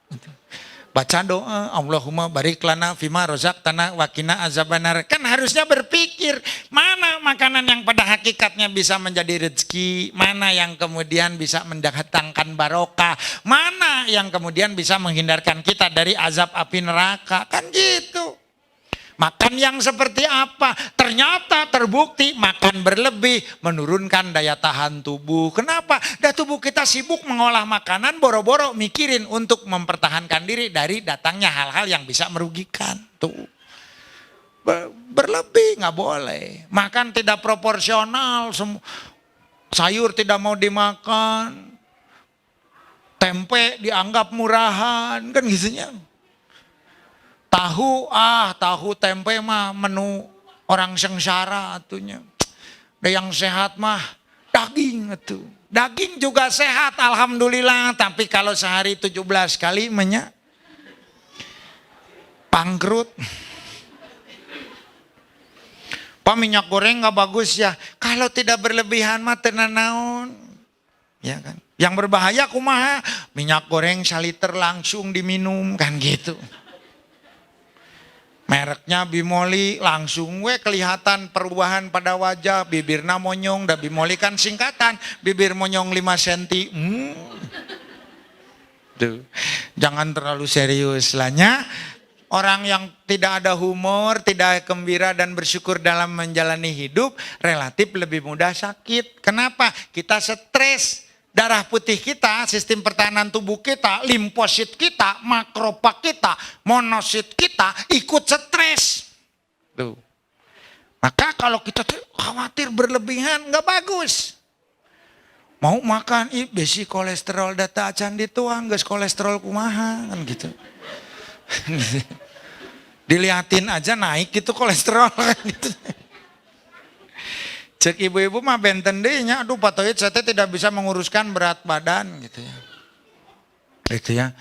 Speaker 1: Baca doa, Allahumma barik lana fima rozaqtana wakina azabannar. Kan harusnya berpikir, mana makanan yang pada hakikatnya bisa menjadi rezeki, mana yang kemudian bisa mendatangkan barokah, mana yang kemudian bisa menghindarkan kita dari azab api neraka. Kan gitu. Makan yang seperti apa? Ternyata terbukti makan berlebih menurunkan daya tahan tubuh. Kenapa? Tubuh kita sibuk mengolah makanan, boro-boro mikirin untuk mempertahankan diri dari datangnya hal-hal yang bisa merugikan. Tuh. Berlebih nggak boleh. Makan tidak proporsional. Sayur tidak mau dimakan. Tempe dianggap murahan. Kan gitunya. Tahu tempe mah menu orang sengsara atunya. Yang sehat mah daging atuh. Daging juga sehat alhamdulillah, tapi kalau sehari 17 kali pangkrut. Pak, minyak goreng nggak bagus ya. Kalau tidak berlebihan mah tenan naon. Ya kan? Yang berbahaya kumaha? Minyak goreng saliter langsung diminum kan gitu. Mereknya Bimoli langsung kelihatan perubahan pada wajah, bibirna monyong, dan Bimoli kan singkatan, bibir monyong 5 cm. Tuh. Jangan terlalu serius lahnya. Orang yang tidak ada humor, tidak gembira dan bersyukur dalam menjalani hidup relatif lebih mudah sakit. Kenapa? Kita stres. Darah putih kita, sistem pertahanan tubuh kita, limfosit kita, makrofag kita, monosit kita ikut stres. Tuh. Maka kalau kita khawatir berlebihan nggak bagus. Mau makan besi kolesterol data acan dituang, geus kolesterol kumaha kan gitu. Diliatin aja naik gitu kolesterol gitu. Cek ibu-ibu mah benten deh nya, aduh Pak Tohid saya tidak bisa menguruskan berat badan gitu ya. Gitu ya.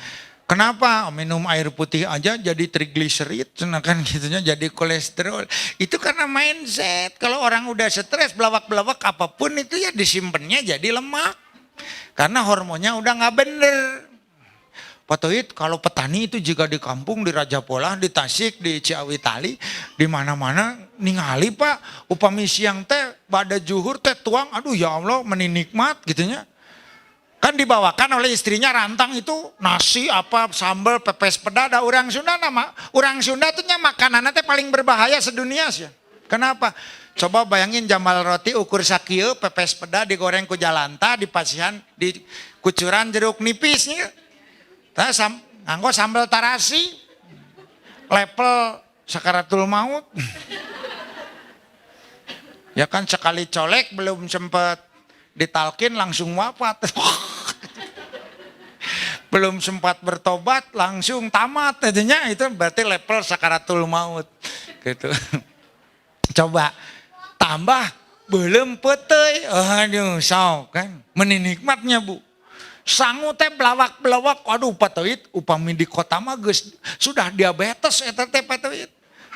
Speaker 1: Kenapa? Minum air putih aja jadi trigliserid, kan gitunya jadi kolesterol. Itu karena mindset. Kalau orang udah stres, belawak-belawak apapun itu ya disimpannya jadi lemak. Karena hormonnya udah nggak bener. Pak Tohid, kalau petani itu jika di kampung, di Raja Polah, di Tasik, di Ciawi Tali, di mana-mana ningali Pak, upami siang teh, pada juhur teh tuang, aduh ya Allah menikmat gitunya. Kan dibawakan oleh istrinya rantang itu nasi apa sambal pepes peda ada orang Sunda tuh makanannya teh paling berbahaya sedunia sih. Kenapa? Coba bayangin jambal roti ukur sakieu pepes peda digoreng ku jalanta dipasihan di kucuran jeruk nipisnya. Tah nganggo sambal tarasi. Level sakaratul maut. Ya kan sekali colek belum sempat ditalkin langsung wafat. Belum sempat bertobat langsung tamat jadinya itu berarti level sakaratul maut gitu. Coba tambah belum peteuy, aduh sok kan menikmatnya Bu. Sangu teh belawak-belawak, aduh Pak Tohid upami di kota mah geus sudah diabetes eta teh Pak Tohid.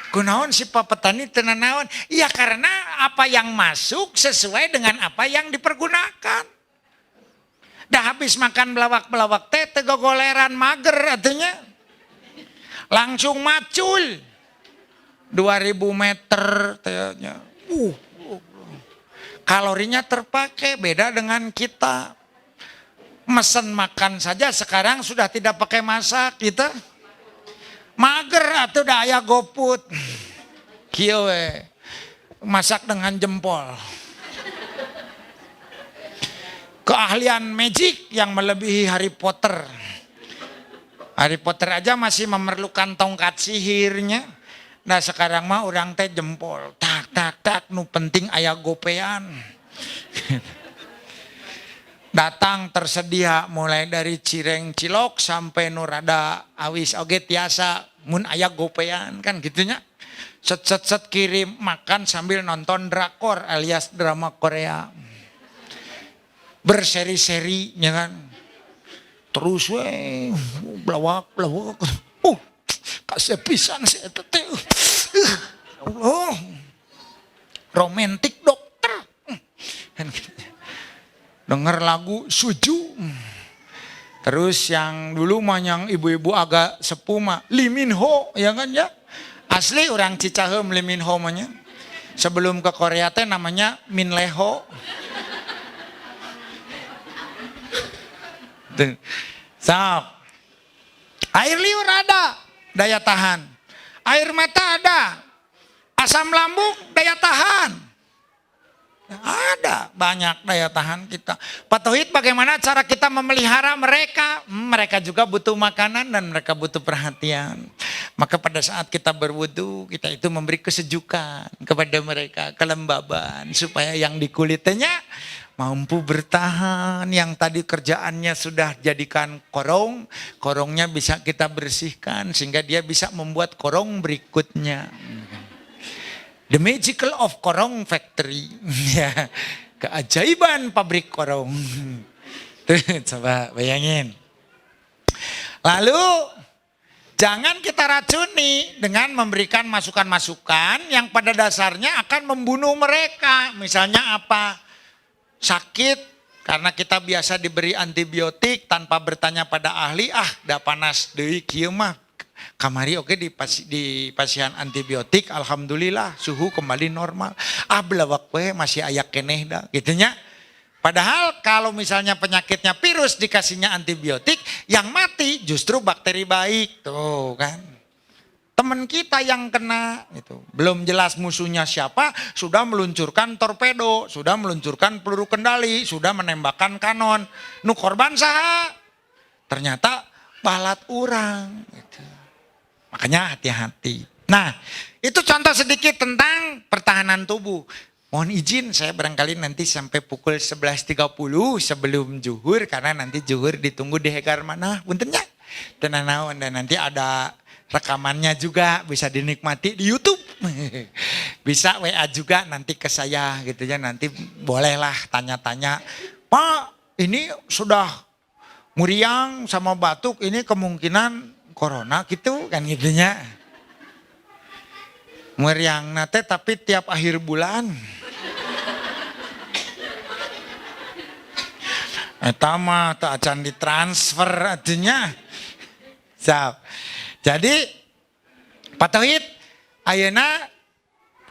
Speaker 1: Kunaon si Pak petani teu nanaon? Iya karena apa yang masuk sesuai dengan apa yang dipergunakan. Dah habis makan belawak-belawak teh tegogoleran mager artinya. Langsung macul. 2000 meter tehnya. Kalorinya terpakai beda dengan kita. Mesen makan saja sekarang sudah tidak pakai masak kita. Mager atuh da aya GoFood. Kieu we. Masak dengan jempol. Keahlian magic yang melebihi Harry Potter. Harry Potter aja masih memerlukan tongkat sihirnya. Nah sekarang mah orang teh jempol. Tak tak tak nu penting aya gopean. Datang tersedia mulai dari cireng cilok sampai nu rada awis oge tiasa mun aya gopean kan gitunya. Set kirim makan sambil nonton drakor alias drama Korea. Berseri-seri ya kan. Terus we blawak. Kasih pisan si eta teh. Allah. Romantik dokter. Kan gitu. Dengar lagu Suju. Terus yang dulu mah yang ibu-ibu agak sepuh mah Lee Min Ho ya kan ya. Asli orang Cicaheum Lee Min Ho mah. Sebelum ke Korea teh namanya Min Leho. Sok. Air liur ada, daya tahan. Air mata ada. Asam lambung daya tahan. Ada banyak daya tahan kita. Pak Tohid bagaimana cara kita memelihara mereka? Mereka juga butuh makanan dan mereka butuh perhatian. Maka pada saat kita berwudu, kita itu memberi kesejukan kepada mereka, kelembaban. Supaya yang di kulitnya mampu bertahan. Yang tadi kerjaannya sudah jadikan korong, korongnya bisa kita bersihkan. Sehingga dia bisa membuat korong berikutnya. The magical of korong factory. Ya, keajaiban pabrik korong. Tuh, coba bayangin. Lalu jangan kita racuni dengan memberikan masukan-masukan yang pada dasarnya akan membunuh mereka. Misalnya apa? Sakit karena kita biasa diberi antibiotik tanpa bertanya pada ahli, dah panas deui kieu mah. Kamari oke di pasihan antibiotik, alhamdulillah suhu kembali normal. Belawak we masih ayak keneh dah gitunya. Padahal kalau misalnya penyakitnya virus dikasihnya antibiotik, yang mati justru bakteri baik. Tuh kan. Teman kita yang kena itu. Belum jelas musuhnya siapa, sudah meluncurkan torpedo, sudah meluncurkan peluru kendali, sudah menembakkan kanon. Nu korban saha? Ternyata balat urang gitu. Makanya hati-hati. Nah, itu contoh sedikit tentang pertahanan tubuh. Mohon izin saya barangkali nanti sampai pukul 11.30 sebelum zuhur. Karena nanti zuhur ditunggu di Hegar mana. Puntennya. Tenang naon, dan nanti ada rekamannya juga bisa dinikmati di YouTube. Bisa WA juga nanti ke saya gitu ya, nanti bolehlah tanya-tanya. Pak, ini sudah meriang sama batuk, ini kemungkinan corona gitu kan gitunya. Meriang nate tapi tiap akhir bulan. Eta mah teu acan ditransfer atunya. Jadi Pak Tauhid, ayeuna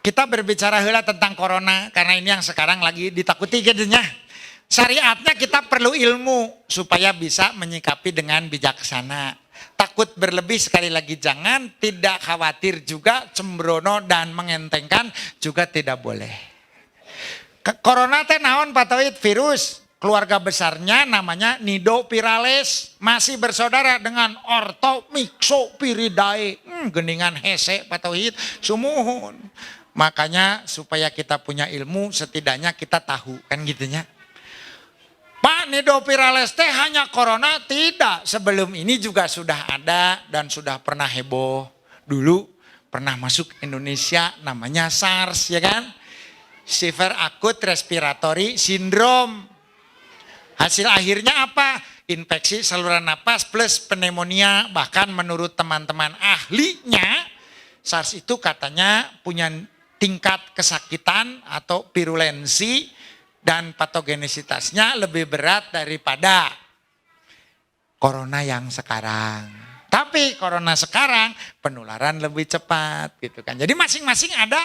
Speaker 1: kita berbicara heula tentang corona karena ini yang sekarang lagi ditakuti gitu nya. Syariatnya kita perlu ilmu supaya bisa menyikapi dengan bijaksana. Takut berlebih sekali lagi jangan, tidak khawatir juga, sembrono dan mengentengkan juga tidak boleh. Corona teh naon Pak Tauhid? Virus. Keluarga besarnya namanya Nidopirales, masih bersaudara dengan Orthomyxopiridae. Geningan hese Pak Tauhid, sumuhun. Makanya supaya kita punya ilmu setidaknya kita tahu kan gitunya. Pak, Nidopirales teh hanya corona? Tidak, sebelum ini juga sudah ada dan sudah pernah heboh. Dulu pernah masuk Indonesia namanya SARS ya kan. Severe Acute Respiratory Syndrome. Hasil akhirnya apa? Infeksi saluran napas plus pneumonia. Bahkan menurut teman-teman ahlinya, SARS itu katanya punya tingkat kesakitan atau virulensi dan patogenisitasnya lebih berat daripada corona yang sekarang. Tapi corona sekarang penularan lebih cepat gitu kan. Jadi masing-masing ada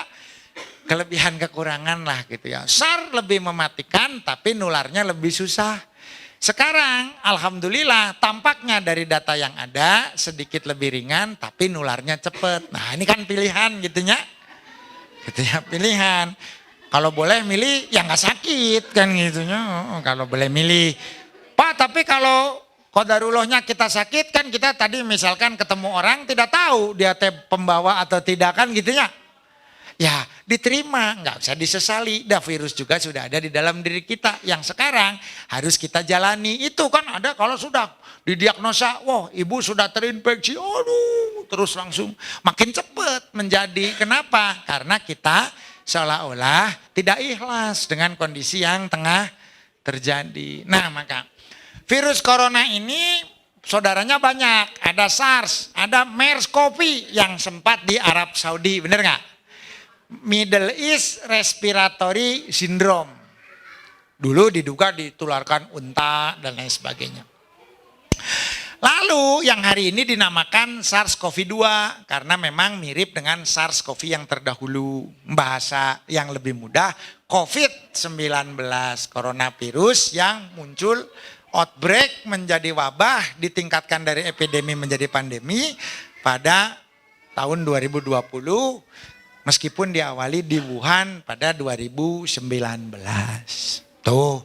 Speaker 1: kelebihan kekurangan lah gitu ya. SARS lebih mematikan tapi nularnya lebih susah. Sekarang alhamdulillah tampaknya dari data yang ada sedikit lebih ringan tapi nularnya cepat. Nah ini kan pilihan gitu ya. Gitu ya, pilihan. Kalau boleh milih yang gak sakit kan gitu ya. Kalau boleh milih. Pak, tapi kalau qadarullahnya kita sakit kan kita tadi misalkan ketemu orang tidak tahu dia pembawa atau tidak kan gitu ya. Ya diterima, nggak usah disesali. Dah virus juga sudah ada di dalam diri kita. Yang sekarang harus kita jalani. Itu kan ada kalau sudah didiagnosa, wah ibu sudah terinfeksi. Aduh, terus langsung makin cepat menjadi. Kenapa? Karena kita seolah-olah tidak ikhlas dengan kondisi yang tengah terjadi. Nah maka virus corona ini saudaranya banyak. Ada SARS, ada MERS-CoV yang sempat di Arab Saudi. Bener nggak? Middle East Respiratory Syndrome. Dulu diduga ditularkan unta dan lain sebagainya. Lalu yang hari ini dinamakan SARS-CoV-2 karena memang mirip dengan SARS-CoV yang terdahulu. Bahasa yang lebih mudah, COVID-19, coronavirus yang muncul outbreak menjadi wabah, ditingkatkan dari epidemi menjadi pandemi pada tahun 2020. Meskipun diawali di Wuhan pada 2019. Tuh.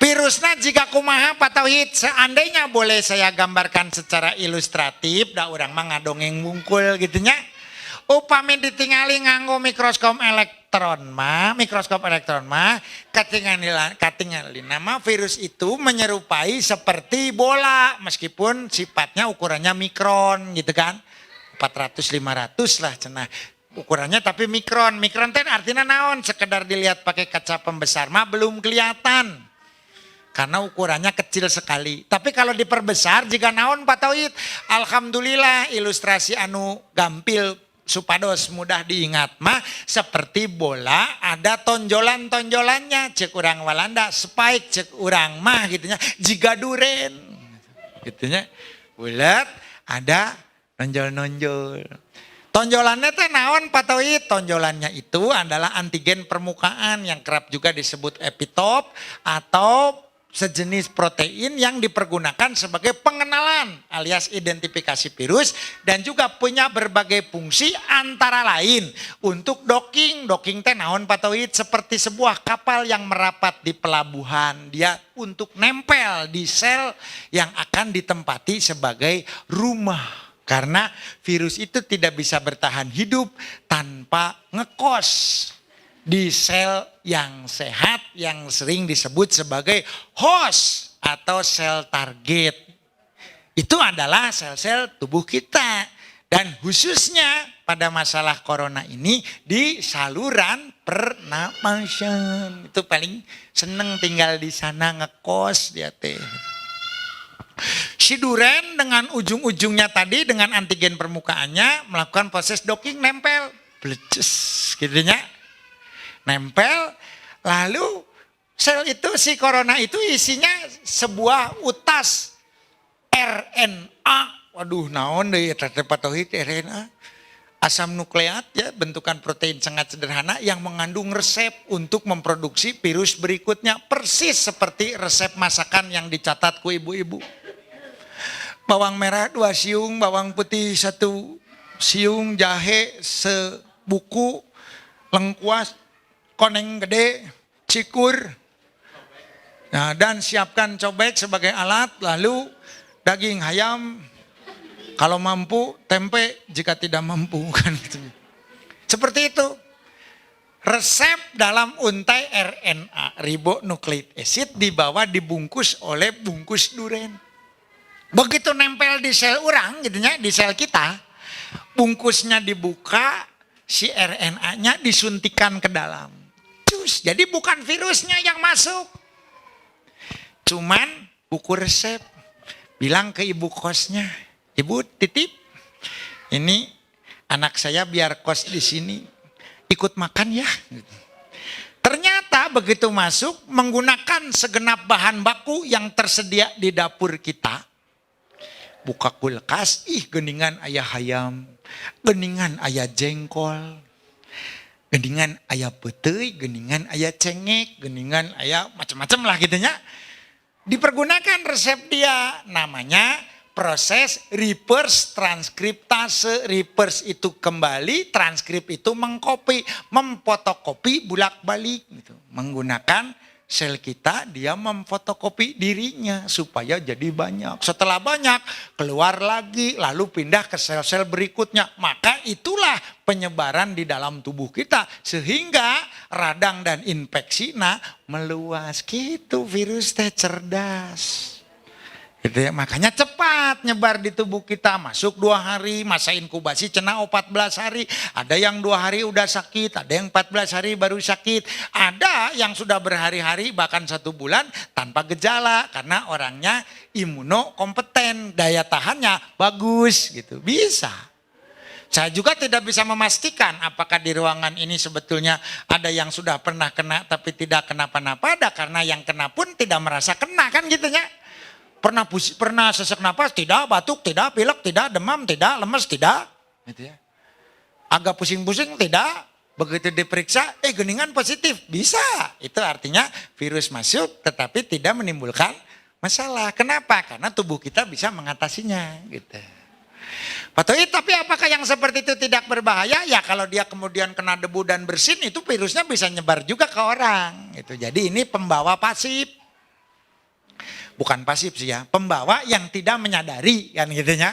Speaker 1: Virusnya jika kumaha Pak Tauhid, seandainya boleh saya gambarkan secara ilustratif, da urang mah ngadongeng wungkul gitu nya. Upami ditingali nganggo mikroskop elektron mah, katingali nama virus itu menyerupai seperti bola meskipun sifatnya ukurannya mikron gitu kan. 400-500 lah cenah. Ukurannya tapi mikron. Mikron teh artinya naon? Sekedar dilihat pakai kaca pembesar mah belum kelihatan. Karena ukurannya kecil sekali. Tapi kalau diperbesar jika naon Pak Tauhid? Alhamdulillah ilustrasi anu gampil supados mudah diingat mah seperti bola ada tonjolan-tonjolannya. Cek urang Walanda spike cek urang mah gitunya. Jiga duren. Gitunya. Bulat ada nonjol-nonjol. Tonjolannya teh naon Pak Tauhid? Tonjolannya itu adalah antigen permukaan yang kerap juga disebut epitop atau sejenis protein yang dipergunakan sebagai pengenalan alias identifikasi virus dan juga punya berbagai fungsi antara lain untuk docking. Docking teh naon Pak Tauhid? Seperti sebuah kapal yang merapat di pelabuhan. Dia untuk nempel di sel yang akan ditempati sebagai rumah. Karena virus itu tidak bisa bertahan hidup tanpa ngekos di sel yang sehat yang sering disebut sebagai host atau sel target. Itu adalah sel-sel tubuh kita. Dan khususnya pada masalah corona ini di saluran pernapasan. Itu paling seneng tinggal di sana ngekos dia teh. Si duren dengan ujung-ujungnya tadi dengan antigen permukaannya melakukan proses docking nempel. Bleces gitu nya. Nempel lalu sel itu si corona itu isinya sebuah utas RNA. Waduh naon deui eta teh patohid RNA. Asam nukleat ya, bentukan protein sangat sederhana yang mengandung resep untuk memproduksi virus berikutnya. Persis seperti resep masakan yang dicatat ku ibu-ibu. Bawang merah 2 siung, bawang putih 1 siung, jahe sebuku, lengkuas, koneng gede, cikur. Nah, dan siapkan cobek sebagai alat, lalu daging ayam, kalau mampu tempe, jika tidak mampu kan gitu. Seperti itu. Resep dalam untai RNA, ribonucleic acid, dibawa dibungkus oleh bungkus duren. Begitu nempel di sel orang gitu ya, di sel kita, bungkusnya dibuka, si RNA-nya disuntikan ke dalam. Cus, jadi bukan virusnya yang masuk. Cuman buku resep. Bilang ke ibu kosnya, ibu titip, ini anak saya biar kos di sini, ikut makan ya. Ternyata begitu masuk menggunakan segenap bahan baku yang tersedia di dapur kita. Buka kulkas, geningan ayah ayam, geningan ayah jengkol, geningan ayah petei, geningan ayah cengek, geningan ayah macam-macam lah gitu ya. Dipergunakan resep dia, namanya proses reverse transkriptase. Reverse itu kembali, transkrip itu mengcopy, memfotokopi bolak-balik gitu. Menggunakan sel kita, dia memfotokopi dirinya supaya jadi banyak. Setelah banyak, keluar lagi, lalu pindah ke sel-sel berikutnya. Maka itulah penyebaran di dalam tubuh kita. Sehingga radang dan infeksi meluas. Gitu, virus teh cerdas. Gitu ya, makanya cepat nyebar di tubuh kita. Masuk 2 hari, masa inkubasi cenah 14 hari. Ada yang 2 hari udah sakit, ada yang 14 hari baru sakit. Ada yang sudah berhari-hari bahkan 1 bulan tanpa gejala. Karena orangnya imunokompeten, daya tahannya bagus gitu. Bisa. Saya juga tidak bisa memastikan apakah di ruangan ini sebetulnya ada yang sudah pernah kena tapi tidak kenapa-napa. Ada karena yang kena pun tidak merasa kena kan gitu ya. Pernah sesak napas, tidak, batuk, tidak, pilek, tidak, demam, tidak, lemes, tidak. Gitu ya. Agak pusing-pusing, tidak. Begitu diperiksa, geningan positif. Bisa. Itu artinya virus masuk tetapi tidak menimbulkan masalah. Kenapa? Karena tubuh kita bisa mengatasinya. Gitu. Tapi apakah yang seperti itu tidak berbahaya? Ya kalau dia kemudian kena debu dan bersin, itu virusnya bisa nyebar juga ke orang. Gitu. Jadi ini pembawa pasif. Bukan pasif sih ya, pembawa yang tidak menyadari kan gitu ya.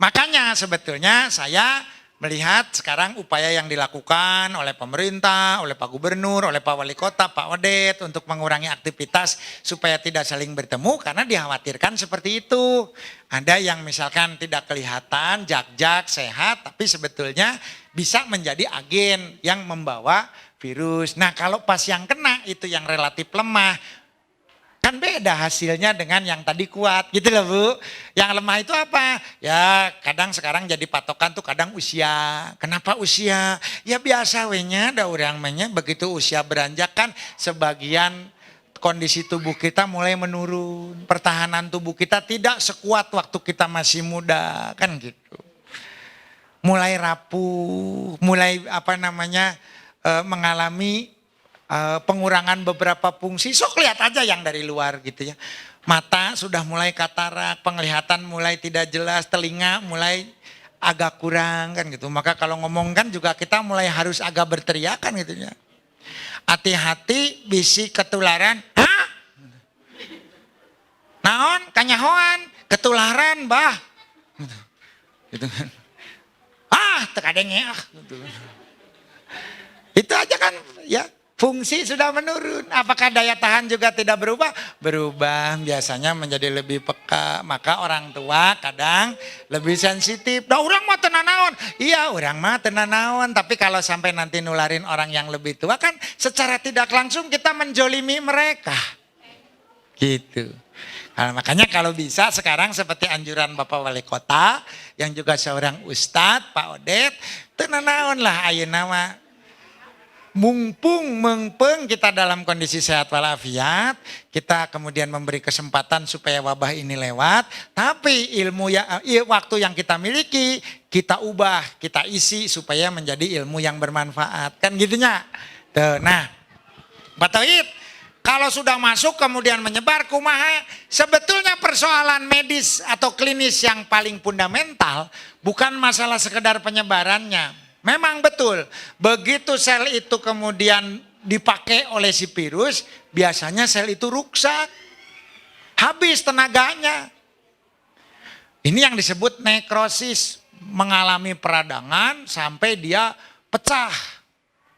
Speaker 1: Makanya sebetulnya saya melihat sekarang upaya yang dilakukan oleh pemerintah, oleh Pak Gubernur, oleh Pak Wali Kota, Pak Wadet untuk mengurangi aktivitas supaya tidak saling bertemu karena dikhawatirkan seperti itu. Ada yang misalkan tidak kelihatan, jak-jak, sehat, tapi sebetulnya bisa menjadi agen yang membawa virus. Nah kalau pas yang kena itu yang relatif lemah, kan beda hasilnya dengan yang tadi kuat gitu loh Bu. Yang lemah itu apa? Ya kadang sekarang jadi patokan tuh kadang usia. Kenapa usia? Ya biasa wenya ada orang mainnya begitu usia beranjak kan sebagian kondisi tubuh kita mulai menurun. Pertahanan tubuh kita tidak sekuat waktu kita masih muda kan gitu. Mulai rapuh, mulai mengalami pengurangan beberapa fungsi, sok lihat aja yang dari luar gitu ya. Mata sudah mulai katarak, penglihatan mulai tidak jelas, telinga mulai agak kurang kan gitu. Maka kalau ngomong kan juga kita mulai harus agak berteriakan gitu ya. Hati-hati bisi ketularan. Hah? Naon? Kanyahoan? Ketularan bah. Gitu kan. Tekadengnya gitu. Itu aja kan ya. Fungsi sudah menurun. Apakah daya tahan juga tidak berubah? Berubah, biasanya menjadi lebih peka. maka orang tua kadang lebih sensitif. Dah orang mah tenan naon. Iya, orang mah tenan naon, tapi kalau sampai nanti nularin orang yang lebih tua kan secara tidak langsung kita menjolimi mereka. Gitu. Nah, makanya kalau bisa sekarang seperti anjuran Bapak Wali Kota yang juga seorang ustadz Pak Odet, tenan naon lah ayeuna mah mumpung mengpeng kita dalam kondisi sehat walafiat, kita kemudian memberi kesempatan supaya wabah ini lewat, tapi waktu yang kita miliki kita ubah, kita isi supaya menjadi ilmu yang bermanfaat, kan gitunya. Tuh, nah, Pak Tauhid, kalau sudah masuk kemudian menyebar kumaha, sebetulnya persoalan medis atau klinis yang paling fundamental bukan masalah sekedar penyebarannya. Memang betul, begitu sel itu kemudian dipakai oleh si virus, biasanya sel itu rusak, habis tenaganya. Ini yang disebut nekrosis, mengalami peradangan sampai dia pecah.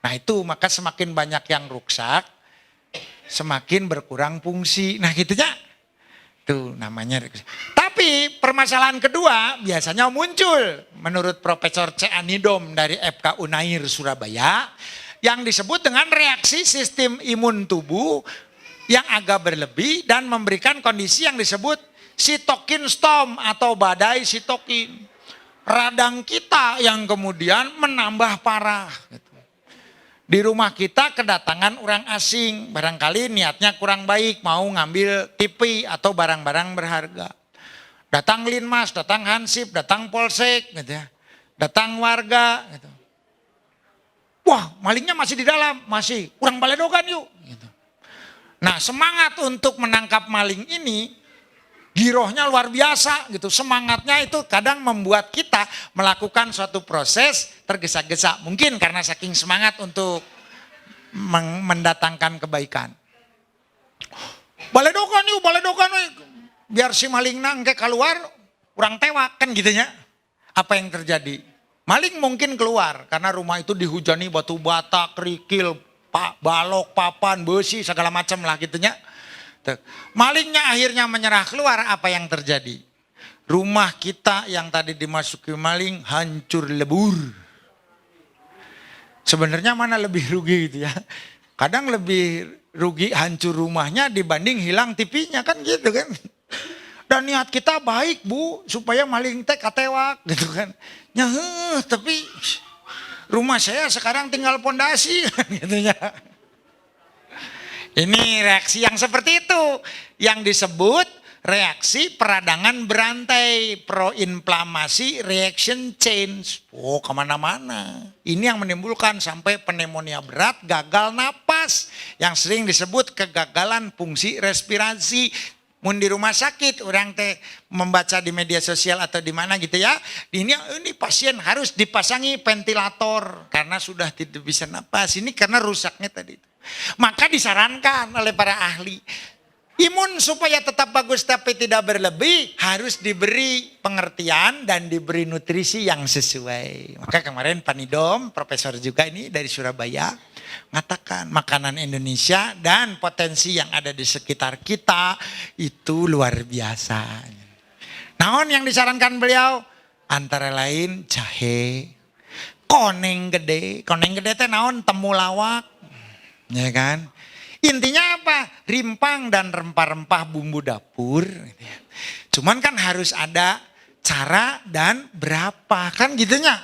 Speaker 1: Nah itu maka semakin banyak yang rusak, semakin berkurang fungsi. Nah gitunya, tuh namanya. Tapi permasalahan kedua biasanya muncul menurut Profesor C. Anidom dari FK Unair Surabaya yang disebut dengan reaksi sistem imun tubuh yang agak berlebih dan memberikan kondisi yang disebut sitokin storm atau badai sitokin. Radang kita yang kemudian menambah parah. Di rumah kita kedatangan orang asing, barangkali niatnya kurang baik, mau ngambil TV atau barang-barang berharga. Datang Linmas, datang Hansip, datang Polsek, gitu ya. Datang warga. Gitu. Wah, malingnya masih di dalam, masih. Kurang baledogan yuk. Gitu. Nah, semangat untuk menangkap maling ini, girohnya luar biasa gitu. Semangatnya itu kadang membuat kita melakukan suatu proses tergesa-gesa. Mungkin karena saking semangat untuk mendatangkan kebaikan. Baledogan yuk, baledogan yuk. Biar si maling nangke keluar, kurang tewak kan gitunya. Apa yang terjadi? Maling mungkin keluar karena rumah itu dihujani batu bata, kerikil, balok, papan, besi, segala macam lah gitunya. Malingnya akhirnya menyerah keluar, apa yang terjadi? Rumah kita yang tadi dimasuki maling hancur lebur. Sebenarnya mana lebih rugi gitu ya? Kadang lebih rugi hancur rumahnya dibanding hilang TV-nya kan gitu kan. Dan niat kita baik Bu, supaya maling teh katewak gitu kan. Tapi rumah saya sekarang tinggal pondasi gitu ya. Ini reaksi yang seperti itu yang disebut reaksi peradangan berantai, proinflamasi reaction change. Oh kemana-mana. Ini yang menimbulkan sampai pneumonia berat, gagal napas. Yang sering disebut kegagalan fungsi respirasi. Mun di rumah sakit, orang teh membaca di media sosial atau di mana gitu ya. Ini pasien harus dipasangi ventilator karena sudah tidak bisa napas. Ini karena rusaknya tadi. Maka disarankan oleh para ahli, imun supaya tetap bagus tapi tidak berlebih harus diberi pengertian dan diberi nutrisi yang sesuai. Maka kemarin Panidom, profesor juga ini dari Surabaya, mengatakan makanan Indonesia dan potensi yang ada di sekitar kita itu luar biasa. Naon yang disarankan beliau? Antara lain jahe, koneng gede teh naon temulawak. Ya kan? Intinya apa? Rimpang dan rempah-rempah bumbu dapur. Cuman kan harus ada cara dan berapa. Kan gitunya.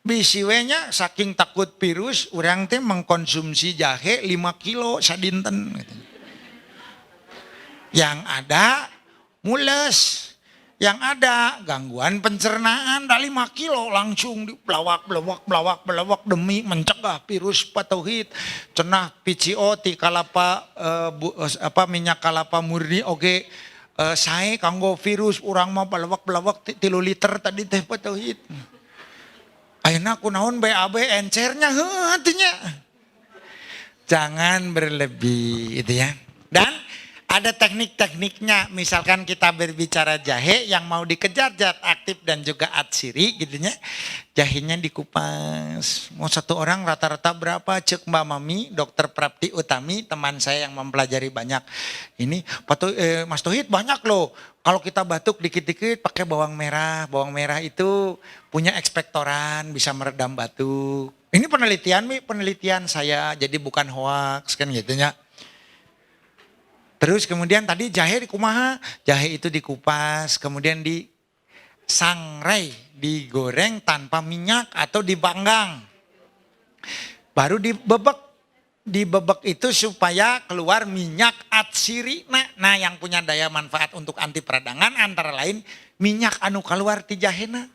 Speaker 1: Bisiwenya saking takut virus, orang teh mengkonsumsi jahe 5 kilo sadinten. Yang ada mules. Yang ada gangguan pencernaan dari 5 kilo langsung belawak demi mencegah virus patohid. Cenah PCO ti kalapa minyak kalapa murni oge sae kanggo virus urang mah belawak 3 liter tadi teh patohid. Ayeuna kunaon BAB encernya heuh atunya. Jangan berlebih itu ya. Dan Ada teknik-tekniknya. Misalkan kita berbicara jahe yang mau dikejar zat aktif dan juga atsiri gitu nya. Jahenya dikupas. Mau satu orang rata-rata berapa? Cek Mbak Mami, Dokter Prapti Utami, teman saya yang mempelajari banyak. Ini Mas Tohid banyak loh. Kalau kita batuk dikit-dikit pakai bawang merah. Bawang merah itu punya ekspektoran, bisa meredam batuk. Ini penelitian saya, jadi bukan hoax kan gitu nya. Terus kemudian tadi jahe dikumaha, jahe itu dikupas, kemudian disangrai, digoreng tanpa minyak atau dipanggang. Baru dibebek. Dibebek itu supaya keluar minyak atsiri. Nah yang punya daya manfaat untuk anti peradangan antara lain minyak anu keluar ti jahena.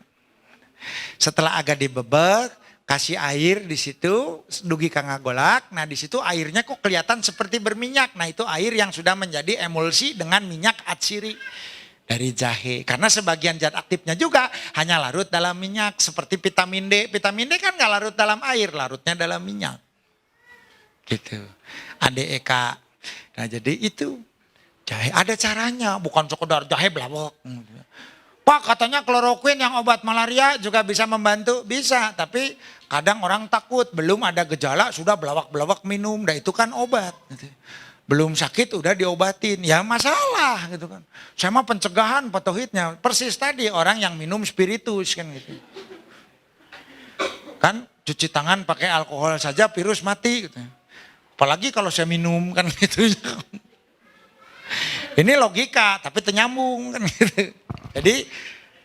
Speaker 1: Setelah agak dibebek, kasih air di situ, dugi kangagolak. Nah di situ airnya kok kelihatan seperti berminyak. Nah itu air yang sudah menjadi emulsi dengan minyak atsiri dari jahe. Karena sebagian zat aktifnya juga hanya larut dalam minyak. Seperti vitamin D. Vitamin D kan gak larut dalam air, larutnya dalam minyak. Gitu. ADEK. Nah jadi itu jahe ada caranya, bukan sekedar jahe blawok. Pak katanya kloroquine yang obat malaria juga bisa membantu, bisa. Tapi kadang orang takut, belum ada gejala sudah belawak-belawak minum. Nah itu kan obat. Belum sakit udah diobatin, ya masalah gitu kan. Saya mah pencegahan patohitnya. Persis tadi orang yang minum spiritus kan gitu. Kan cuci tangan pakai alkohol saja virus mati gitu. Apalagi kalau saya minum kan gitu. Ini logika tapi ternyambung kan gitu. Jadi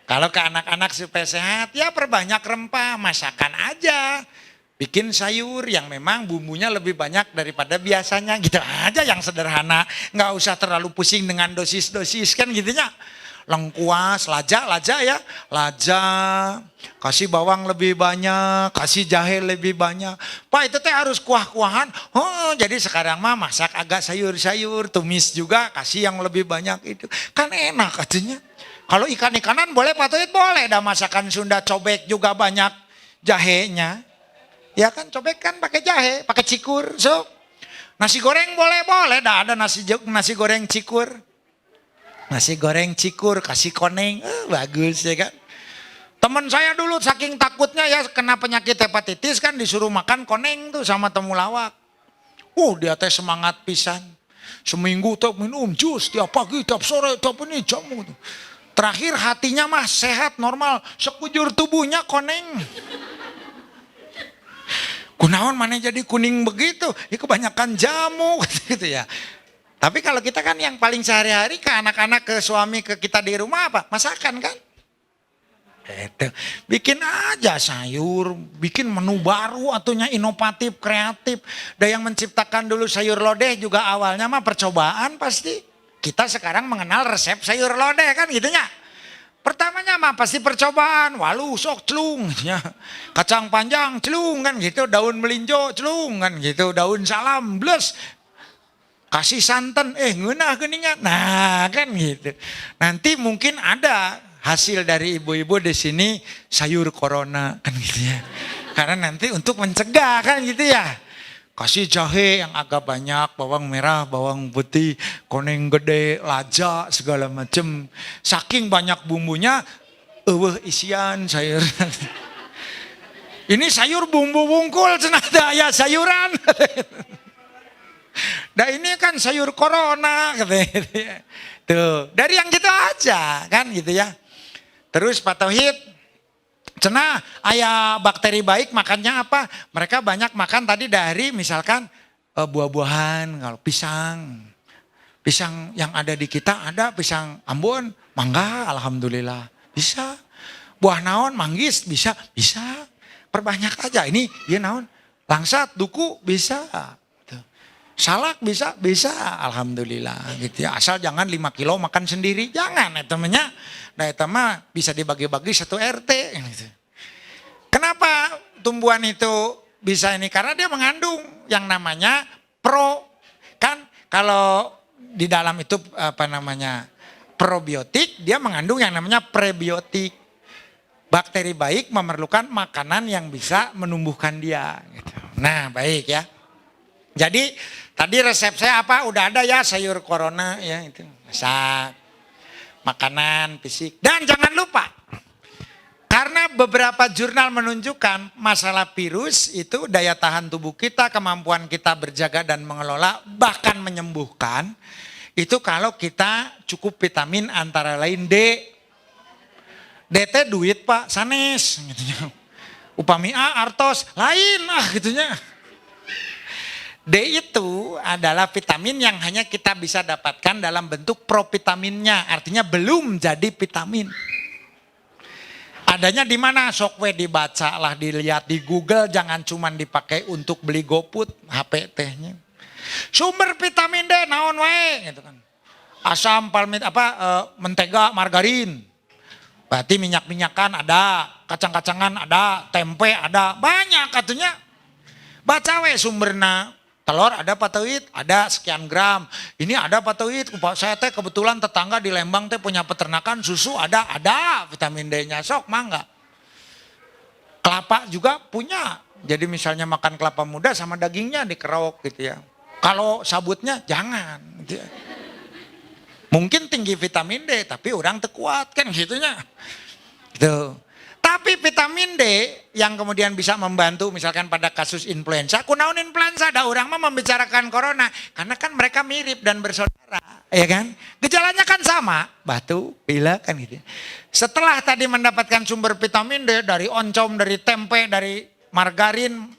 Speaker 1: kalau ke anak-anak supaya sehat ya perbanyak rempah, masakan aja. Bikin sayur yang memang bumbunya lebih banyak daripada biasanya gitu aja yang sederhana. Nggak usah terlalu pusing dengan dosis-dosis kan gitu ya. Lengkuas, laja ya. Laja, kasih bawang lebih banyak, kasih jahe lebih banyak. Pak itu teh harus kuah-kuahan. Oh, jadi sekarang mah masak agak sayur-sayur, tumis juga kasih yang lebih banyak itu. Kan enak katanya. Kalau ikan-ikanan boleh Pak Tohid boleh. Ada masakan Sunda cobek juga banyak jahenya. Ya kan cobek kan pakai jahe, pakai cikur. So, nasi goreng boleh. Dah ada nasi goreng cikur. Nasi goreng cikur kasih koneng, bagus ya kan. Teman saya dulu saking takutnya ya kena penyakit hepatitis kan disuruh makan koneng tuh sama temulawak. Dia teh semangat pisan. Seminggu tuh minum jus tiap pagi, tiap sore, tiap ini jamu tuh. Terakhir hatinya mah sehat normal, sekujur tubuhnya koneng. Kunaon mana jadi kuning begitu? Ya kebanyakan jamu gitu ya. Tapi kalau kita kan yang paling sehari-hari ke anak-anak, ke suami, ke kita di rumah apa? Masakan kan? Itu. Bikin aja sayur, bikin menu baru atunya inovatif, kreatif. Dan yang menciptakan dulu sayur lodeh juga awalnya mah percobaan pasti. Kita sekarang mengenal resep sayur lodeh kan gitu ya. Pertamanya mah pasti percobaan, walu sok celung, ya. Kacang panjang celung kan gitu, daun melinjo celung kan gitu, daun salam blus, kasih santan, ngeunah geuningan, nah kan gitu. Nanti mungkin ada hasil dari ibu-ibu di sini sayur corona kan gitu ya, karena nanti untuk mencegah kan gitu ya. Kasih jahe yang agak banyak, bawang merah, bawang putih, koneng gede, laja, segala macem. Saking banyak bumbunya, isian sayur. Ini sayur bumbu bungkul, senada ya sayuran. Nah ini kan sayur corona. Tuh, dari yang gitu aja kan gitu ya. Terus Pak Tauhid, cenah aya bakteri baik makannya apa? Mereka banyak makan tadi dari misalkan buah-buahan, kalau pisang. Pisang yang ada di kita ada pisang Ambon, mangga alhamdulillah bisa. Buah naon, manggis bisa. Perbanyak aja ini dia naon? Langsat, duku bisa. Salak bisa alhamdulillah gitu ya. Asal jangan 5 kilo makan sendiri, jangan temennya. Nah itu mah bisa dibagi-bagi satu RT gitu. Kenapa tumbuhan itu bisa ini? Karena dia mengandung yang namanya kan kalau di dalam itu probiotik, dia mengandung yang namanya prebiotik. Bakteri baik memerlukan makanan yang bisa menumbuhkan dia gitu. Nah baik ya. Jadi tadi resep saya apa? Udah ada ya, sayur corona ya itu. Masak, makanan, fisik. Dan jangan lupa, karena beberapa jurnal menunjukkan masalah virus itu daya tahan tubuh kita, kemampuan kita berjaga dan mengelola, bahkan menyembuhkan, itu kalau kita cukup vitamin antara lain D. DT duit Pak, sanes. Gitunya. Upami A, artos, lain gitunya. D itu adalah vitamin yang hanya kita bisa dapatkan dalam bentuk provitaminnya, artinya belum jadi vitamin. Adanya di mana? Sok we dibaca lah, dilihat di Google, jangan cuman dipakai untuk beli GoFood, HP tehnya. Sumber vitamin D naon wae gitu kan. Asam palmit mentega, margarin. Berarti minyak-minyakan ada, kacang-kacangan ada, tempe ada, banyak katanya. Baca we sumberna. Telur ada patoid, ada sekian gram. Ini ada patoid. Saya teh kebetulan tetangga di Lembang teh punya peternakan, susu ada vitamin D-nya. Sok mangga. Kelapa juga punya. Jadi misalnya makan kelapa muda sama dagingnya dikerok gitu ya. Kalau sabutnya jangan. Gitu ya. Mungkin tinggi vitamin D tapi orang tekuat kan gitunya. Gitu. Tapi vitamin D yang kemudian bisa membantu misalkan pada kasus influenza, kunaon influenza, ada orang mah membicarakan corona karena kan mereka mirip dan bersaudara, ya kan? Gejalanya kan sama, batuk, pilek kan gitu. Setelah tadi mendapatkan sumber vitamin D dari oncom, dari tempe, dari margarin,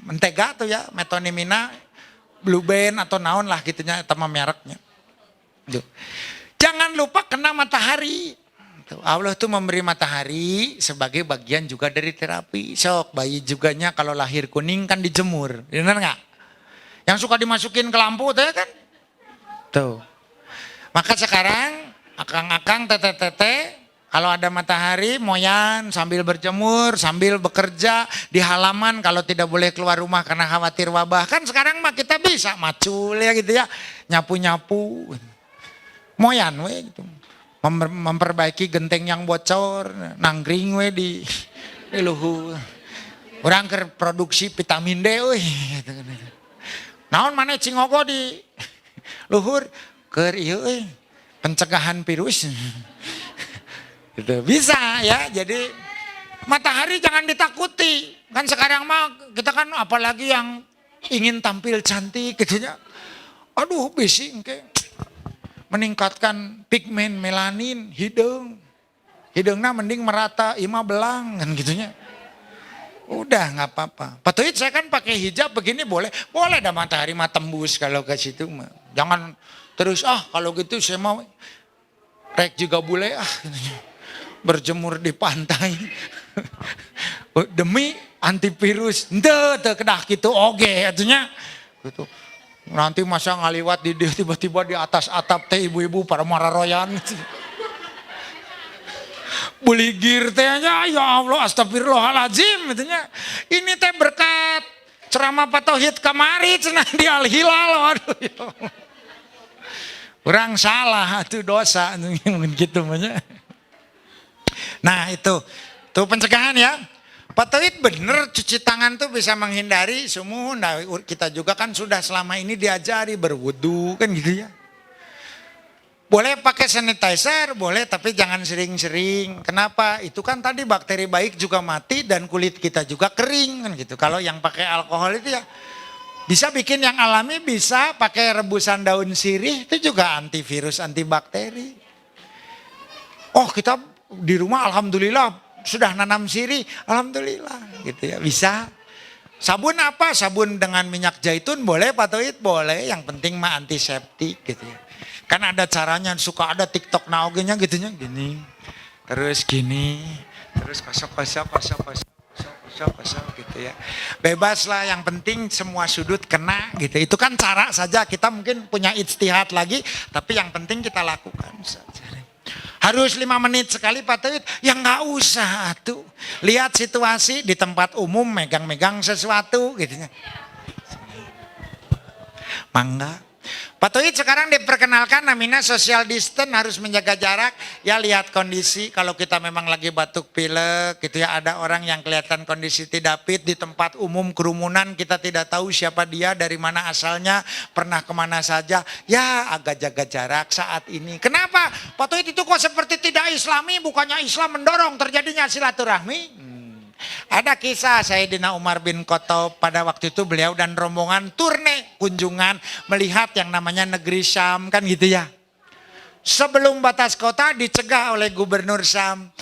Speaker 1: mentega tuh ya, metonimina, blue band atau naon lah gitunya, teman mereknya. Jangan lupa kena matahari. Allah tuh memberi matahari sebagai bagian juga dari terapi. Sok bayi juganya kalau lahir kuning kan dijemur, benar nggak? Yang suka dimasukin ke lampu tuh ya kan? Tuh. Maka sekarang akang-akang tete-tete kalau ada matahari moyan sambil berjemur, sambil bekerja di halaman kalau tidak boleh keluar rumah karena khawatir wabah. Kan sekarang mah kita bisa macul ya gitu ya, nyapu-nyapu. Moyan we gitu. Memperbaiki genteng yang bocor, nanggring we di luhur. Orang ke produksi vitamin D we. Naon mana cingogo di luhur keur ieu we. Pencegahan virus. Gitu. Bisa ya. Jadi matahari jangan ditakuti. Kan sekarang mah kita kan apalagi yang ingin tampil cantik gitu ya. Aduh bising ke. Meningkatkan pigmen melanin hidung. Hidungnya mending merata, ima belang kan gitunya. Udah nggak apa-apa. Patuit saya kan pakai hijab begini boleh. Boleh dah matahari mah tembus kalau ke situ mah. Jangan terus kalau gitu saya mau rek juga boleh gitunya. Berjemur di pantai. Demi antivirus. Ente kedah gitu oge atunya. Gitu. Nanti masa ngaliwat di tiba-tiba di atas atap teh ibu-ibu para mararoyan. Buligir tehnya ya Allah astagfirullahaladzim itunya. Ini teh berkat ceramah Pak Tauhid kamari cenah di Al Hilal waduh ya. Orang salah itu dosa mungkin gitu banyak. Nah itu tuh pencegahan ya. Pak Tauhid bener cuci tangan tuh bisa menghindari semua. Nah, kita juga kan sudah selama ini diajari berwudu kan gitu ya. Boleh pakai sanitizer, boleh tapi jangan sering-sering. Kenapa? Itu kan tadi bakteri baik juga mati dan kulit kita juga kering kan gitu. Kalau yang pakai alkohol itu ya bisa bikin yang alami, bisa pakai rebusan daun sirih itu juga antivirus, antibakteri. Oh kita di rumah alhamdulillah sudah nanam sirih, alhamdulillah gitu ya bisa. Sabun apa? Sabun dengan minyak zaitun boleh Pak Tauhid? Boleh, yang penting mah antiseptik gitu ya. Kan ada caranya, suka ada TikTok naogenya gitunya gini. Terus gini, terus kosok gitu ya. Bebas lah, yang penting semua sudut kena gitu. Itu kan cara saja, kita mungkin punya ijtihad lagi, tapi yang penting kita lakukan saja. Harus 5 menit sekali Pak Tauhid? Ya nggak usah tuh. Lihat situasi di tempat umum megang-megang sesuatu gitu. Mangga. Pak Tohid sekarang diperkenalkan namanya social distance, harus menjaga jarak. Ya lihat kondisi, kalau kita memang lagi batuk pilek gitu ya, ada orang yang kelihatan kondisi tidak fit di tempat umum kerumunan, kita tidak tahu siapa dia, dari mana asalnya, pernah kemana saja. Ya agak jaga jarak saat ini. Kenapa? Pak Tohid itu kok seperti tidak islami, bukannya Islam mendorong terjadinya silaturahmi? Ada kisah Sayyidina Umar bin Khattab, pada waktu itu beliau dan rombongan turne kunjungan melihat yang namanya negeri Syam kan gitu ya. Sebelum batas kota dicegah oleh gubernur Syam.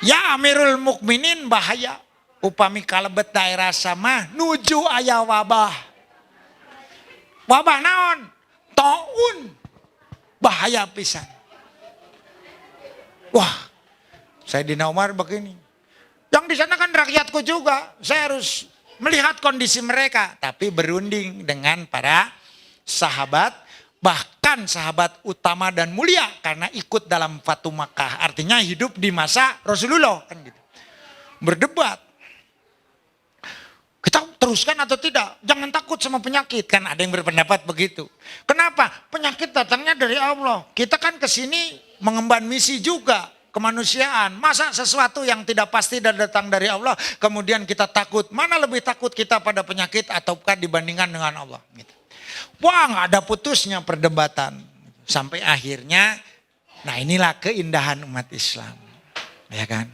Speaker 1: Ya Amirul Mukminin, bahaya. Upami kalebet daerah sama nuju aya wabah. Wabah naon? Taun. Bahaya pisan. Wah, Sayyidina Umar begini. Yang di sana kan rakyatku juga. Saya harus melihat kondisi mereka. Tapi berunding dengan para sahabat. Bahkan sahabat utama dan mulia. Karena ikut dalam Fatu Makkah. Artinya hidup di masa Rasulullah. Kan gitu. Berdebat. Kita teruskan atau tidak? Jangan takut sama penyakit. Kan ada yang berpendapat begitu. Kenapa? Penyakit datangnya dari Allah. Kita kan kesini mengemban misi juga. Kemanusiaan, masa sesuatu yang tidak pasti dan datang dari Allah, kemudian kita takut. Mana lebih takut kita pada penyakit ataukah dibandingkan dengan Allah? Gitu. Wah, nggak ada putusnya perdebatan. Sampai akhirnya, nah inilah keindahan umat Islam. Ya kan?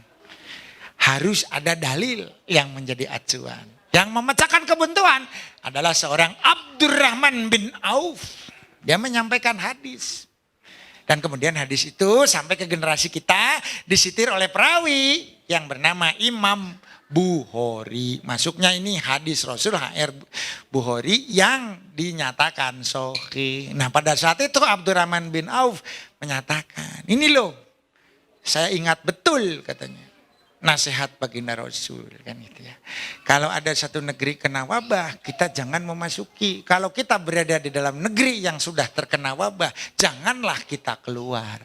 Speaker 1: Harus ada dalil yang menjadi acuan. Yang memecahkan kebuntuan adalah seorang Abdurrahman bin Auf. Dia menyampaikan hadis. Dan kemudian hadis itu sampai ke generasi kita disitir oleh perawi yang bernama Imam Bukhari. Masuknya ini hadis Rasul HR Bukhari yang dinyatakan sahih. Nah pada saat itu Abdurrahman bin Auf menyatakan, ini loh saya ingat betul katanya. Nasihat baginda Rasul kan gitu ya. Kalau ada satu negeri kena wabah, kita jangan memasuki. Kalau kita berada di dalam negeri yang sudah terkena wabah, janganlah kita keluar.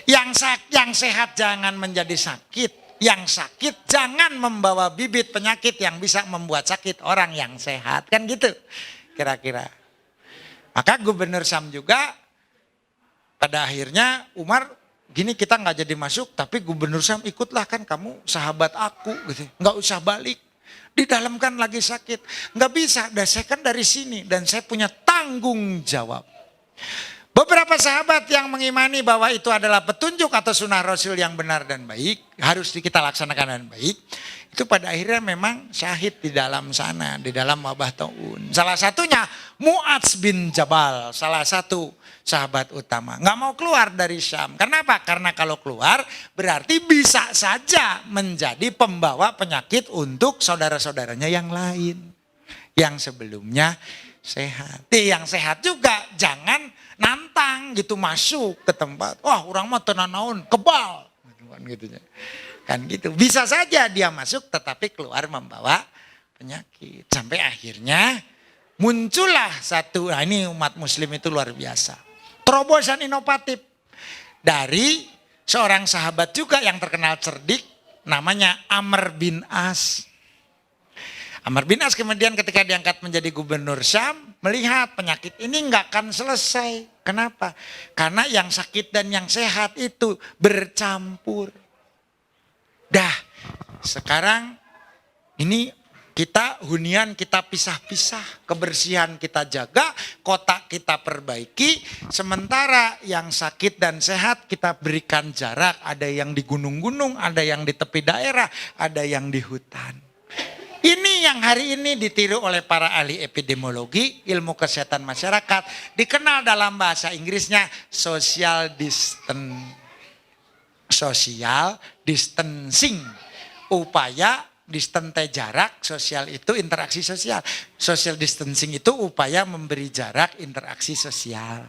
Speaker 1: Yang sehat jangan menjadi sakit. Yang sakit jangan membawa bibit penyakit yang bisa membuat sakit orang yang sehat. Kan gitu kira-kira. Maka Gubernur Syam juga pada akhirnya Umar, gini kita nggak jadi masuk, tapi Gubernur Syam ikutlah, kan kamu sahabat aku gitu. Nggak usah balik. Di dalam kan lagi sakit. Nggak bisa, saya kan dari sini dan saya punya tanggung jawab. Beberapa sahabat yang mengimani bahwa itu adalah petunjuk atau sunnah Rasul yang benar dan baik, harus kita laksanakan dengan baik. Itu pada akhirnya memang syahid di dalam sana, di dalam wabah taun. Salah satunya Mu'adz bin Jabal, salah satu sahabat utama. Nggak mau keluar dari Syam. Kenapa? Karena kalau keluar berarti bisa saja menjadi pembawa penyakit untuk saudara-saudaranya yang lain. Yang sebelumnya sehat. Yang sehat juga jangan nantang gitu masuk ke tempat. Wah orang mah tenan naon, kebal. Gitu. Kan gitu. Bisa saja dia masuk tetapi keluar membawa penyakit. Sampai akhirnya muncullah satu, nah ini umat muslim itu luar biasa. Terobosan inovatif dari seorang sahabat juga yang terkenal cerdik, namanya Amr bin As. Amr bin As kemudian ketika diangkat menjadi gubernur Syam, melihat penyakit ini nggak akan selesai. Kenapa? Karena yang sakit dan yang sehat itu bercampur. Dah, sekarang ini kita hunian kita pisah-pisah, kebersihan kita jaga, kotak kita perbaiki, sementara yang sakit dan sehat kita berikan jarak, ada yang di gunung-gunung, ada yang di tepi daerah, ada yang di hutan. Ini yang hari ini ditiru oleh para ahli epidemiologi, ilmu kesehatan masyarakat, dikenal dalam bahasa Inggrisnya social distancing, upaya distance jarak, sosial itu interaksi sosial. Social distancing itu upaya memberi jarak interaksi sosial.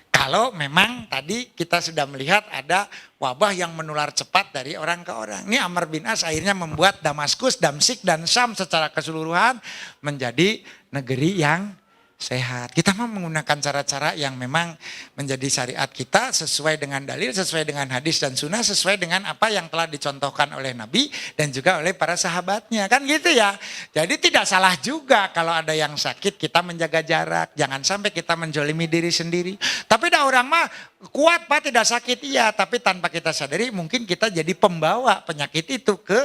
Speaker 1: Kalau memang tadi kita sudah melihat ada wabah yang menular cepat dari orang ke orang. Ini Amr bin As akhirnya membuat Damaskus, Damsyik dan Syam secara keseluruhan menjadi negeri yang sehat. Kita mau menggunakan cara-cara yang memang menjadi syariat kita sesuai dengan dalil, sesuai dengan hadis dan sunnah, sesuai dengan apa yang telah dicontohkan oleh Nabi dan juga oleh para sahabatnya. Kan gitu ya. Jadi tidak salah juga kalau ada yang sakit kita menjaga jarak. Jangan sampai kita menjolimi diri sendiri. Tapi ada orang mah kuat Pak tidak sakit. Iya, tapi tanpa kita sadari mungkin kita jadi pembawa penyakit itu ke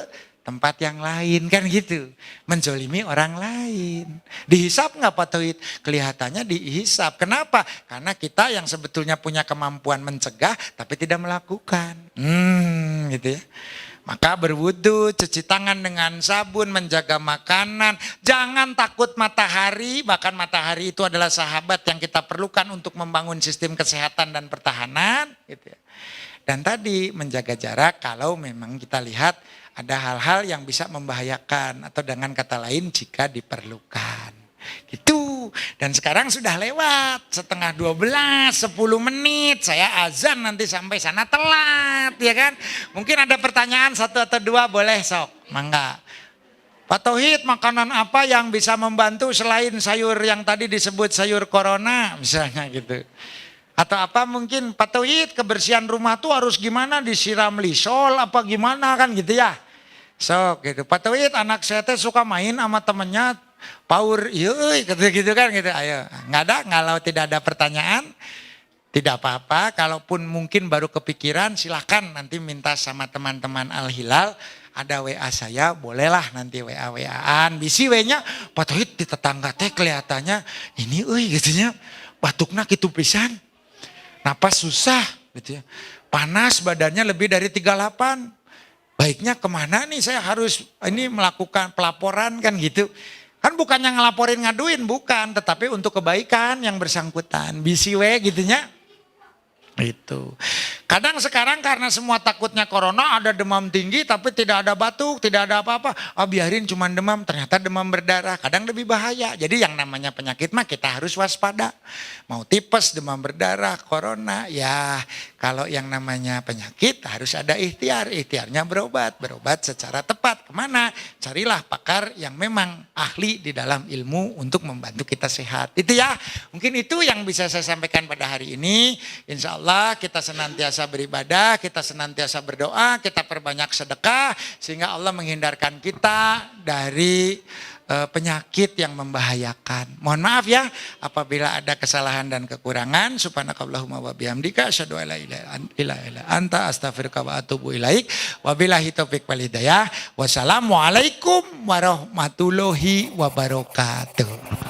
Speaker 1: tempat yang lain kan gitu. Menzolimi orang lain. Dihisap nggak Pak Tauhid? Kelihatannya dihisap. Kenapa? Karena kita yang sebetulnya punya kemampuan mencegah tapi tidak melakukan. Gitu ya. Maka berwudu, cuci tangan dengan sabun, menjaga makanan. Jangan takut matahari, bahkan matahari itu adalah sahabat yang kita perlukan untuk membangun sistem kesehatan dan pertahanan. Gitu ya. Dan tadi menjaga jarak kalau memang kita lihat ada hal-hal yang bisa membahayakan atau dengan kata lain jika diperlukan. Gitu. Dan sekarang sudah lewat 11:30, 10 menit. Saya azan nanti sampai sana telat ya kan. Mungkin ada pertanyaan 1 atau 2 boleh sok. Mangga. Pak Tauhid, makanan apa yang bisa membantu selain sayur yang tadi disebut sayur corona misalnya gitu. Atau apa mungkin Pak Tauhid kebersihan rumah tuh harus gimana, disiram lisol apa gimana kan gitu ya. So gitu. Pak Tauhid anak saya teh suka main sama temennya power yeuy gitu kan gitu. Ayo nggak ada, kalau tidak ada pertanyaan tidak apa-apa. Kalaupun mungkin baru kepikiran silahkan nanti minta sama teman-teman Al Hilal. Ada WA saya, bolehlah nanti WA-WAan. Bisi WA-nya Pak Tauhid di tetangga teh kelihatannya ini gitunya batuknya gitu pisan. Napas susah gitu ya. Panas badannya lebih dari 38. Baiknya kemana nih saya harus ini melakukan pelaporan kan gitu. Kan bukannya ngelaporin ngaduin, bukan. Tetapi untuk kebaikan yang bersangkutan. BCW gitunya. Itu. Kadang sekarang karena semua takutnya corona ada demam tinggi tapi tidak ada batuk, tidak ada apa-apa. Biarin cuma demam, ternyata demam berdarah. Kadang lebih bahaya. Jadi yang namanya penyakit mah kita harus waspada. Mau tipes, demam berdarah, corona. Ya kalau yang namanya penyakit harus ada ikhtiar. Ikhtiarnya berobat. Berobat secara tepat. Kemana? Carilah pakar yang memang ahli di dalam ilmu untuk membantu kita sehat. Itu ya. Mungkin itu yang bisa saya sampaikan pada hari ini. Insya Allah kita senantiasa beribadah, kita senantiasa berdoa, kita perbanyak sedekah sehingga Allah menghindarkan kita dari penyakit yang membahayakan. Mohon maaf ya apabila ada kesalahan dan kekurangan. Subhanakallahumma wa bihamdika asyhadu an la ilaha illa anta astaghfiruka wa atubu ilaik. Wabillahi taufik wal hidayah. Wassalamualaikum warahmatullahi wabarakatuh.